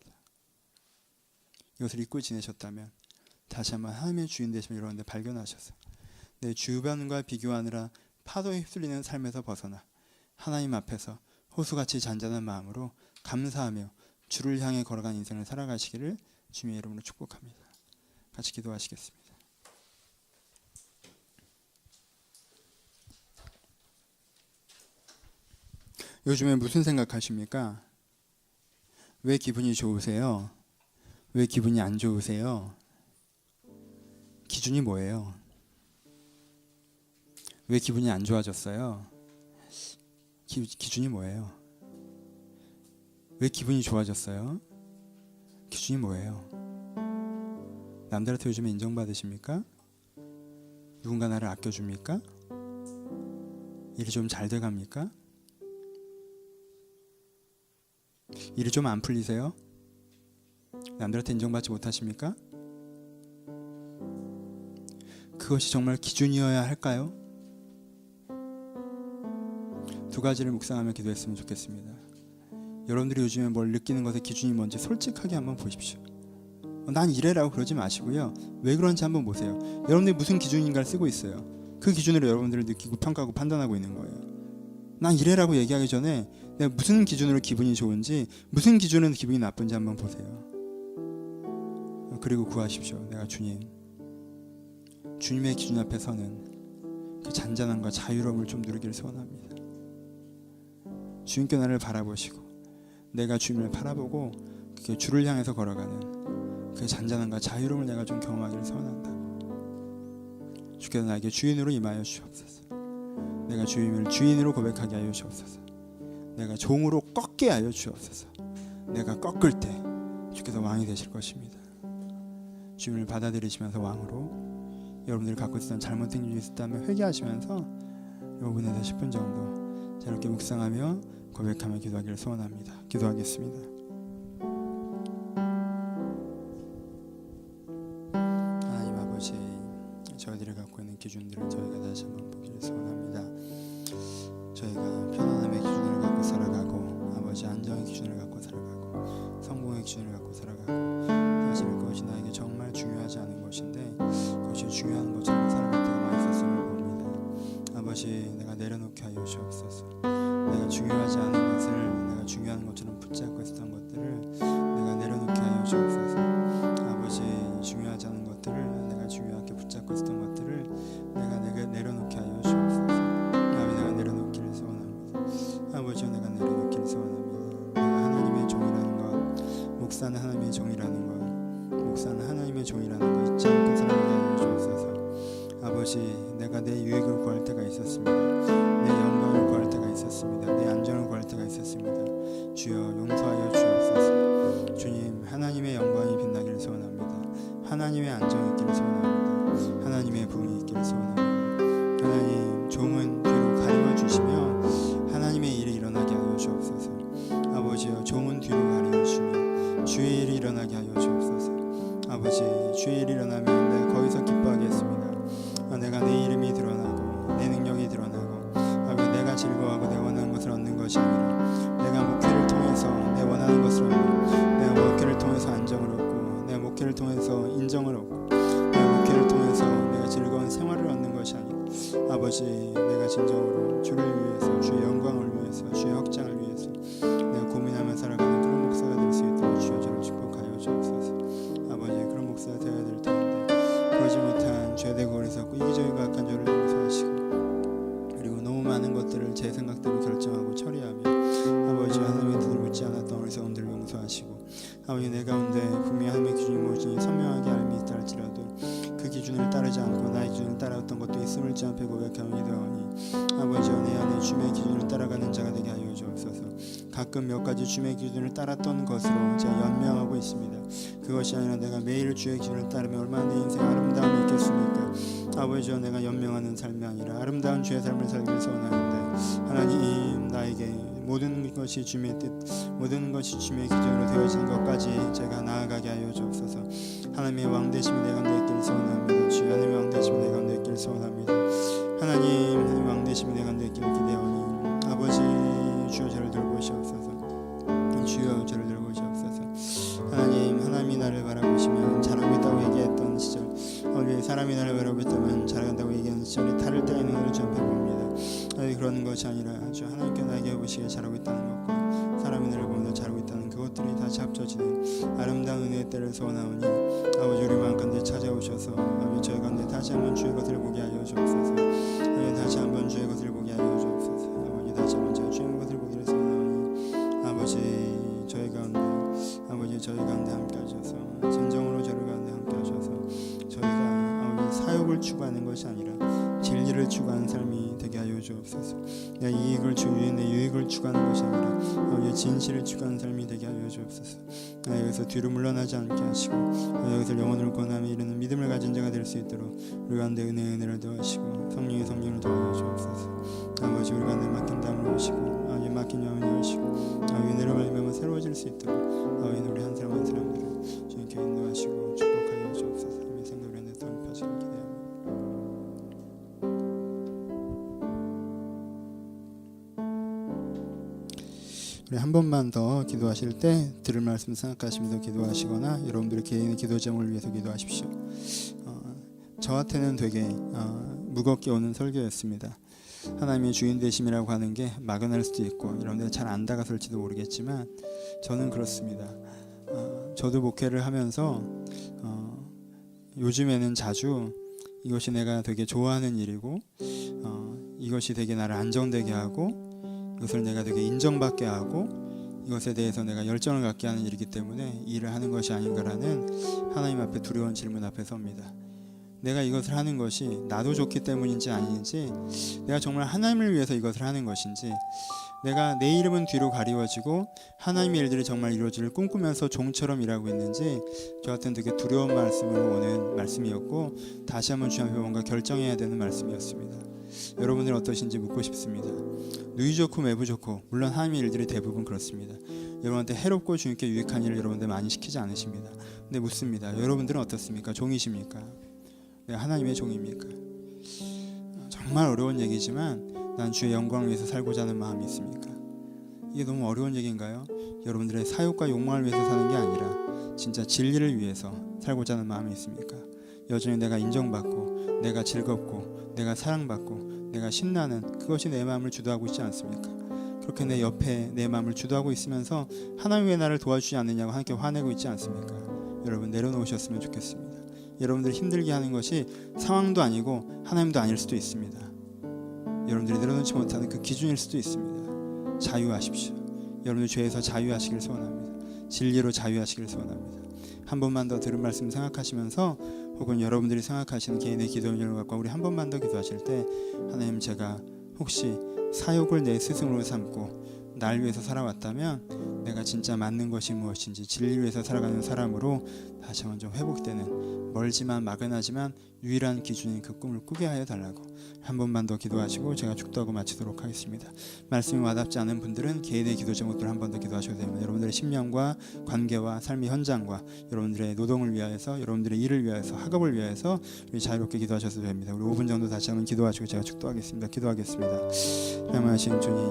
S1: 이것을 잊고 지내셨다면 다시 한번 하나님의 주인 되심을 여러분들 발견하셔서 내 주변과 비교하느라 파도에 휩쓸리는 삶에서 벗어나 하나님 앞에서 호수같이 잔잔한 마음으로 감사하며 주를 향해 걸어간 인생을 살아가시기를 주님의 이름으로 축복합니다. 같이 기도하시겠습니다. 요즘에 무슨 생각하십니까? 왜 기분이 좋으세요? 왜 기분이 안 좋으세요? 기준이 뭐예요? 왜 기분이 안 좋아졌어요? 기준이 뭐예요? 왜 기분이 좋아졌어요? 기준이 뭐예요? 남들한테 요즘에 인정받으십니까? 누군가 나를 아껴줍니까? 일이 좀 잘 돼갑니까? 일이 좀 안 풀리세요? 남들한테 인정받지 못하십니까? 그것이 정말 기준이어야 할까요? 두 가지를 묵상하며 기도했으면 좋겠습니다. 여러분들이 요즘에 뭘 느끼는 것의 기준이 뭔지 솔직하게 한번 보십시오. 난 이래라고 그러지 마시고요, 왜 그런지 한번 보세요. 여러분들이 무슨 기준인가를 쓰고 있어요. 그 기준으로 여러분들을 느끼고 평가하고 판단하고 있는 거예요. 난 이래라고 얘기하기 전에 내가 무슨 기준으로 기분이 좋은지, 무슨 기준으로 기분이 나쁜지 한번 보세요. 그리고 구하십시오. 내가 주님의 기준 앞에 서는 그 잔잔함과 자유로움을 좀 누리기를 소원합니다. 주님께 나를 바라보시고 내가 주님을 바라보고 그 주를 향해서 걸어가는 그 잔잔함과 자유로움을 내가 좀 경험하기를 소원한다. 주께서 나에게 주인으로 임하여 주옵소서. 내가 주님을 주인으로 고백하게 하여 주옵소서. 내가 종으로 꺾게 하여 주옵소서. 내가 꺾을 때 주께서 왕이 되실 것입니다. 주님을 받아들이시면서 왕으로 여러분들이 갖고 있었던 잘못된 기준이 있었다면 회개하시면서 5분에서 10분 정도 자유롭게 묵상하며 고백하며 기도하기를 소원합니다. 기도하겠습니다. 하나님 아버지, 저희들이 갖고 있는 기준들을 저희가 다시 한번 보기를 소원합니다. 저희가 편안함의 기준을 갖고 살아가고, 아버지 안정의 기준을 갖고 살아가고, 성공의 기준을 갖고 살아가고, 사실 그것이 나에게 정말 중요하지 않은 것인데 그것이 중요한 것처럼 살아갈 때가 많이 있었음을 봅니다. 아버지, 내가 내려놓게 하여 주옵소서. 내가 중요하지 않은 것을 내가 중요한 것처럼 붙잡고 있었던 것들을 내가 내려놓게 하여 주옵소서. 아버지, 중요하지 않은 것들을 내가 중요하게 붙잡고 있었던 것들을 내가 내려놓게 하여 주옵소서. 아버지, 내가 내려놓기를 소원합니다. 아버지, 내가 내려놓기를 소원합니다. 내가 하나님의 종이라는 것, 목사는 하나님의 종이라는 것, 목사는 하나님의 종이라는 것 잊지 않고 살아가게 하여 주옵소서. 아버지, 내가 내 유익을 구할 때가 있었습니다. 내 영광을 구할 때가 있었습니다. 내 안전을 구할 때가 있었습니다. 주여 용서하여 주옵소서. 주님, 하나님의 영광이 빛나기를 소원합니다. 하나님의 안정이 있기를 소원합니다. 하나님의 부흥이 있기를 소원합니다. 하나님, 종은 뒤로 가리워 주시며 하나님의 일이 일어나게 하여 주옵소서. 아버지여, 종은 뒤로 가리워 주시며 주의 일이 일어나게 하여 주옵소서. 아버지, 주의 일이 일어나면 내가 거기서 기뻐하겠습니다. 내가 내 이름이 드러나고 내 능력이 드러나고 나는 것을 얻고 내가 목회를 통해서 안정을 얻고 내가 목회를 통해서 인정을 얻고 내가 목회를 통해서 내가 즐거운 생활을 얻는 것이 아니라 아버지 내가 진정으로 주를 위해서 주의 영광을 위해서 주의 확장을 위해서 내가 고민하며 살아가는 그런 목사가 될 수 있도록 주여 저를 축복하여 주옵소서. 아버지 그런 목사가 되어야 될 텐데 그러지 못한 죄되고 어리석고 이기적이고 악한 저를 용서하시고 그리고 너무 많은 것들을 제 생각대로 결정하고 처리하며 아버지 하나님의 뜻을 묻지 않았던 어리석음들을 용서하시고 아버지 내 가운데 분명히 하나님의 기준이 무엇인지 선명하게 알미 있다 할지라도 그 기준을 따르지 않고 나의 기준을 따라왔던 것도 있음을 지 않게 고백하며 기도하오니 아버지여 내 안에 주의 기준을 따라가는 자가 되게 하여 주옵소서. 가끔 몇 가지 주의 기준을 따랐던 것으로 제가 연명하고 있습니다. 그것이 아니라 내가 매일 주의 기준을 따르면 얼마나 내 인생에 아름다움이 있겠습니까? 아버지여 내가 연명하는 삶이 아니라 아름다운 주의 삶을 살기를 소원하는데 하나님 나에게 모든 것이 주의 뜻 모든 것이 주의 기준으로 되어지는 것까지 제가 나아가게 하여 주옵소서. 하나님의 왕되심이 내 가운데 있기를 소원합니다. 주여 하나님의 왕되심이 내 가운데 있기를 소원합니다. 하나님의 왕되심이 내 가운데 있기를 기대하오니 아버지 주여 저를 돌보시옵소서. 주여 저를 돌보시옵소서. 하나님이 나를 바라보시면 잘하고 있다고 얘기했던 시절 우리 사람이 나를 바라보고 있다면 잘한다고 얘기하는 시절에 탈을 떼는 것을 좀 배웁니다. 그런 것이 아니라 주 하나님께 나에게 보시기에 잘하고 있다는 것과 사람이 나를 보면서 잘하고 있다는 그것들이 다시 합쳐지는 아름다운 은혜의 때를 소원하오니 아버지 우리 마음 가운데 찾아오셔서 아버지 저희 가운데 다시 한번 주의 것을 보게 하여 주옵소서. 다시 한번 주의 것을 보게 하여 주옵소서. 아버지 다시 한번 제가 주의 것을 보기를 소원하오니 아버지 저희 가운데 함께 하셔서 진정으로 저를 가운데 함께 하셔서 저희가 아버지 사욕을 추구하는 것이 아니라 진리를 추구하는 삶이 되게 하여 주옵소서. 내 이익을 내 유익을 추구하는 것이 아니라 아버지 진실을 추구하는 삶이 되게 하여 주옵소서. 여기서 뒤로 물러나지 않게 하시고 여기서 영혼을 권함에 이르는 믿음을 가진 자가 될 수 있도록 우리 가운데 은혜를 더하시고 성령의 성령을 더하여 주옵소서. 아버지 우리 가운데 막힌 담을 오시고 아버지 막힌 영혼을 오시고 아버지 은혜로 말미암아 새로워질 수 있도록 아버지 우리 한 사람 한 사람들을 주님께 인도하시고 축복하여 주옵소서. 이 생각 우리 안에 돌입하시길 기대합니다. 우리 한 번만 더 기도하실 때 들을 말씀 생각하시면서 기도하시거나 여러분들의 개인의 기도 제목을 위해서 기도하십시오. 저한테는 되게 무겁게 오는 설교였습니다. 하나님의 주인 되심이라고 하는 게 막연할 수도 있고 여러분들 잘 안 다가설지도 모르겠지만 저는 그렇습니다. 저도 목회를 하면서 요즘에는 자주 이것이 내가 되게 좋아하는 일이고 이것이 되게 나를 안정되게 하고 이것을 내가 되게 인정받게 하고 이것에 대해서 내가 열정을 갖게 하는 일이기 때문에 일을 하는 것이 아닌가라는 하나님 앞에 두려운 질문 앞에 섭니다. 내가 이것을 하는 것이 나도 좋기 때문인지 아닌지 내가 정말 하나님을 위해서 이것을 하는 것인지 내가 내 이름은 뒤로 가리워지고 하나님의 일들이 정말 이루어지를 꿈꾸면서 종처럼 일하고 있는지 저한테는 되게 두려운 말씀을 오는 말씀이었고 다시 한번 주님 앞에 뭔가 결정해야 되는 말씀이었습니다. 여러분들은 어떠신지 묻고 싶습니다. 누이 좋고 매부 좋고 물론 하나님의 일들이 대부분 그렇습니다. 여러분한테 해롭고 주님께 유익한 일을 여러분들 많이 시키지 않으십니다. 근데 묻습니다. 여러분들은 어떻습니까? 종이십니까? 내가 하나님의 종입니까? 정말 어려운 얘기지만 난 주의 영광을 위해서 살고자 하는 마음이 있습니까? 이게 너무 어려운 얘기인가요? 여러분들의 사욕과 욕망을 위해서 사는 게 아니라 진짜 진리를 위해서 살고자 하는 마음이 있습니까? 여전히 내가 인정받고 내가 즐겁고 내가 사랑받고 내가 신나는 그것이 내 마음을 주도하고 있지 않습니까? 그렇게 내 옆에 내 마음을 주도하고 있으면서 하나님 왜 나를 도와주지 않느냐고 하나님께 화내고 있지 않습니까? 여러분 내려놓으셨으면 좋겠습니다. 여러분들 힘들게 하는 것이 상황도 아니고 하나님도 아닐 수도 있습니다. 여러분들이 내려놓지 못하는 그 기준일 수도 있습니다. 자유하십시오. 여러분들 죄에서 자유하시길 소원합니다. 진리로 자유하시길 소원합니다. 한 번만 더 들은 말씀 생각하시면서 혹은 여러분들이 생각하시는 개인의 기도를 갖고 우리 한 번만 더 기도하실 때 하나님 제가 혹시 사욕을 내 스승으로 삼고 날 위해서 살아왔다면 내가 진짜 맞는 것이 무엇인지 진리를 위해서 살아가는 사람으로 다시 한번 좀 회복되는 멀지만 막연하지만 유일한 기준인 그 꿈을 꾸게 하여 달라고 한 번만 더 기도하시고 제가 축도하고 마치도록 하겠습니다. 말씀이 와닿지 않은 분들은 개인의 기도 제목들 한 번 더 기도하셔도 됩니다. 여러분들의 심령과 관계와 삶의 현장과 여러분들의 노동을 위하여서 여러분들의 일을 위하여서 학업을 위하여서 우리 자유롭게 기도하셔도 됩니다. 우리 5분 정도 다시 한번 기도하시고 제가 축도하겠습니다. 기도하겠습니다. 사랑하신 주님,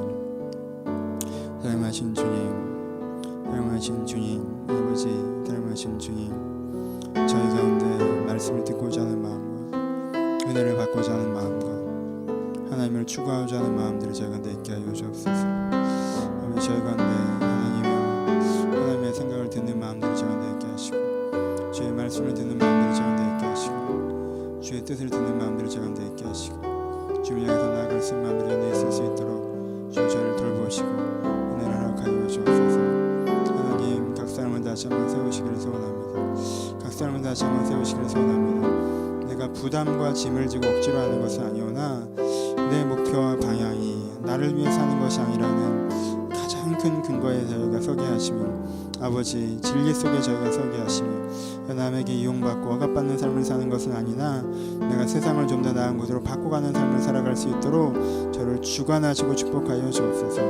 S1: 사랑하신 주님, 사랑하신 주님, 아버지 사랑하신 주님, 저희 가운데 말씀을 듣고자 하는 마음과 은혜를 받고자 하는 마음과 하나님을 추구하고자 하는 마음들을 저희 가운데 있게 하여 주옵소서. 아버지 저희 가운데 하나님의 생각을 듣는 마음들을 저희 가운데 있게 하시고, 주의 말씀을 듣는 마음들을 저희 가운데 있게 하시고, 주의 뜻을 듣는 마음들을 저희 가운데 있게 하시고, 주를 향해서 나아갈 수 있는 마음들이 저희 가운데 있을 수 있도록 주 저를 돌보시고 은혜를 허락하여 주옵소서. 하나님 각 사람을 다시 한번 세우시기를 소원합니다. 각 사람을 다시 한번 세우시기를 소원합니다. 내가 부담과 짐을 지고 억지로 하는 것은 아니오나 내 목표와 방향이 나를 위해 사는 것이 아니라는 가장 큰 근거에 저희가 서게 하시며, 아버지 진리 속에 저희가 서게 하시며, 남에게 이용받고 억압받는 삶을 사는 것은 아니나 내가 세상을 좀 더 나은 곳으로 바꿔가는 삶을 살아갈 수 있도록 저를 주관하시고 축복하여 주옵소서.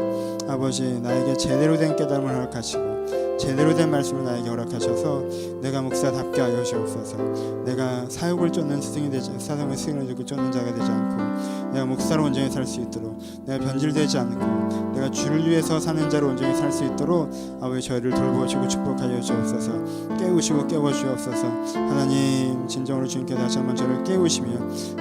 S1: 아버지 나에게 제대로 된 깨달음을 허락하시고 제대로 된 말씀을 나에게 허락하셔서 내가 목사답게 하여 주옵소서. 내가 사역을 쫓는 스승이 되지, 사상의 스승을 듣고 쫓는 자가 되지 않고 내가 목사로 온전히 살 수 있도록, 내가 변질되지 않고 내가 주를 위해서 사는 자로 온전히 살 수 있도록 아버지 저희를 돌보시고 축복하여 주옵소서. 깨우시고 깨워주옵소서. 하나님 진정으로 주님께 다시 한번 저를 깨우시며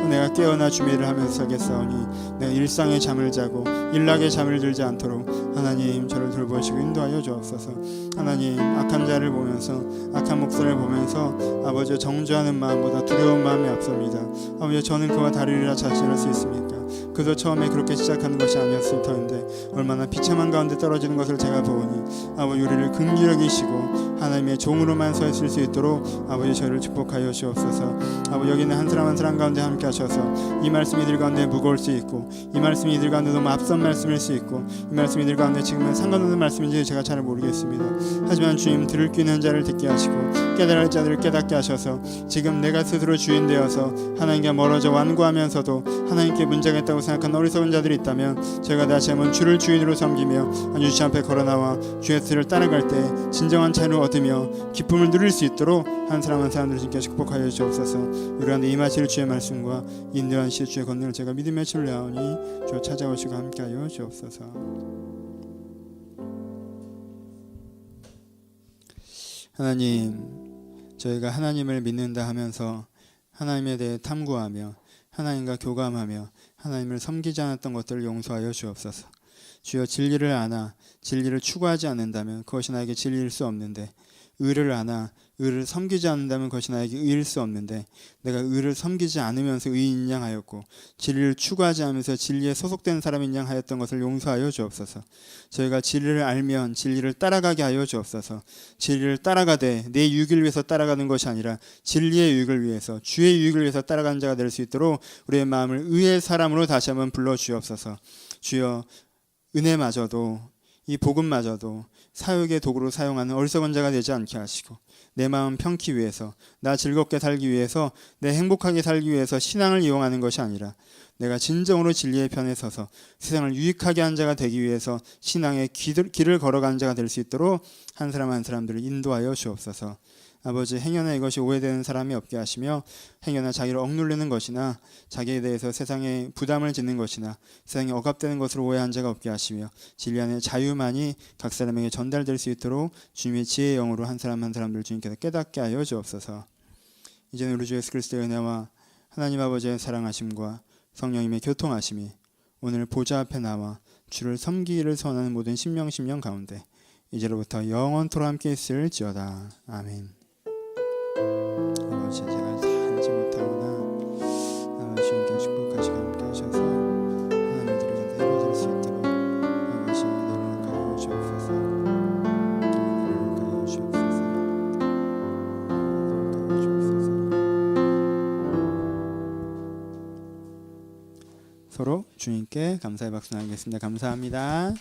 S1: 내가 깨어나 주의 일을 하면서 살겠사오니 내가 일상의 잠을 자고 일락의 잠을 들지 않도록 하나님 저를 돌보시고 인도하여 주옵소서. 하나님 악한 자를 보면서 악한 목사를 보면서 아버지 정죄하는 마음보다 두려운 마음이 앞섭니다. 아버지 저는 그와 다르리라 자신할 수 있습니까? 그도 처음에 그렇게 시작하는 것이 아니었을 터인데 얼마나 비참한 가운데 떨어지는 것을 제가 보니 아버지 우리를 긍휼히 여기시고 하나님의 종으로만 서 있을 수 있도록 아버지 저희를 축복하여 주옵소서. 아버지 여기는 한 사람 한 사람 가운데 함께 하셔서 이 말씀이 이들 가운데 무거울 수 있고 이 말씀이 이들 가운데 너무 앞선 말씀일 수 있고 이 말씀이 이들 가운데 지금은 상관없는 말씀인지 제가 잘 모르겠습니다. 하지만 주님 들을 귀 있는 자를 듣게 하시고 깨달을 자들을 깨닫게 하셔서 지금 내가 스스로 주인 되어서 하나님께 멀어져 완고하면서도 하나님께 문제가 있다고 생각하는 어리석은 자들이 있다면 제가 다시 한번 주를 주인으로 섬기며 주님 앞에 걸어나와 주의 뜻을 따라갈 때 진정한 자유를 얻으며 기쁨을 누릴 수 있도록 한 사람 한 사람들 주님께 축복하여 주옵소서. 우리 가운데 임하실 주의 말씀과 인도하실 주의 권능을 제가 믿음에 신뢰하오니 주 찾아오시고 함께하여 주옵소서. 하나님, 저희가 하나님을 믿는다 하면서 하나님에 대해 탐구하며 하나님과 교감하며 하나님을 섬기지 않았던 것들을 용서하여 주옵소서. 주여 진리를 아나 진리를 추구하지 않는다면 그것이 나에게 진리일 수 없는데, 의를 아나 의를 섬기지 않는다면 그것이 나에게 의일 수 없는데, 내가 의를 섬기지 않으면서 의인 양 하였고 진리를 추구하지 않으면서 진리에 소속된 사람인 양 하였던 것을 용서하여 주옵소서. 저희가 진리를 알면 진리를 따라가게 하여 주옵소서. 진리를 따라가되 내 유익을 위해서 따라가는 것이 아니라 진리의 유익을 위해서 주의 유익을 위해서 따라가는 자가 될 수 있도록 우리의 마음을 의의 사람으로 다시 한번 불러 주옵소서. 주여 은혜마저도 이 복음마저도 사역의 도구로 사용하는 어리석은 자가 되지 않게 하시고 내 마음 편키 위해서, 나 즐겁게 살기 위해서, 내 행복하게 살기 위해서 신앙을 이용하는 것이 아니라 내가 진정으로 진리의 편에 서서 세상을 유익하게 한 자가 되기 위해서 신앙의 길을 걸어가는 자가 될 수 있도록 한 사람 한 사람들을 인도하여 주옵소서. 아버지 행여나 이것이 오해되는 사람이 없게 하시며 행여나 자기를 억누르는 것이나 자기에 대해서 세상에 부담을 짓는 것이나 세상에 억압되는 것으로 오해한 자가 없게 하시며 진리 안의 자유만이 각 사람에게 전달될 수 있도록 주님의 지혜의 영으로 한 사람 한 사람들 주님께서 깨닫게 하여 주옵소서. 이제는 우리 주 예수 그리스도의 은혜와 하나님 아버지의 사랑하심과 성령님의 교통하심이 오늘 보좌 앞에 나와 주를 섬기기를 소원하는 모든 심령 가운데 이제로부터 영원토록 함께 있을지어다. 아멘. 아버지 제가 살지 못하거나 아버지 주님께 축복하시고 함께 하셔서 하나님의 뜻을 이루어질 수 있도록 아버지 너를 가여 주옵소서. 너를 가여 주옵소서. 너를 가여 주옵소서. 서로 주님께 감사의 박수 나누겠습니다. 감사합니다.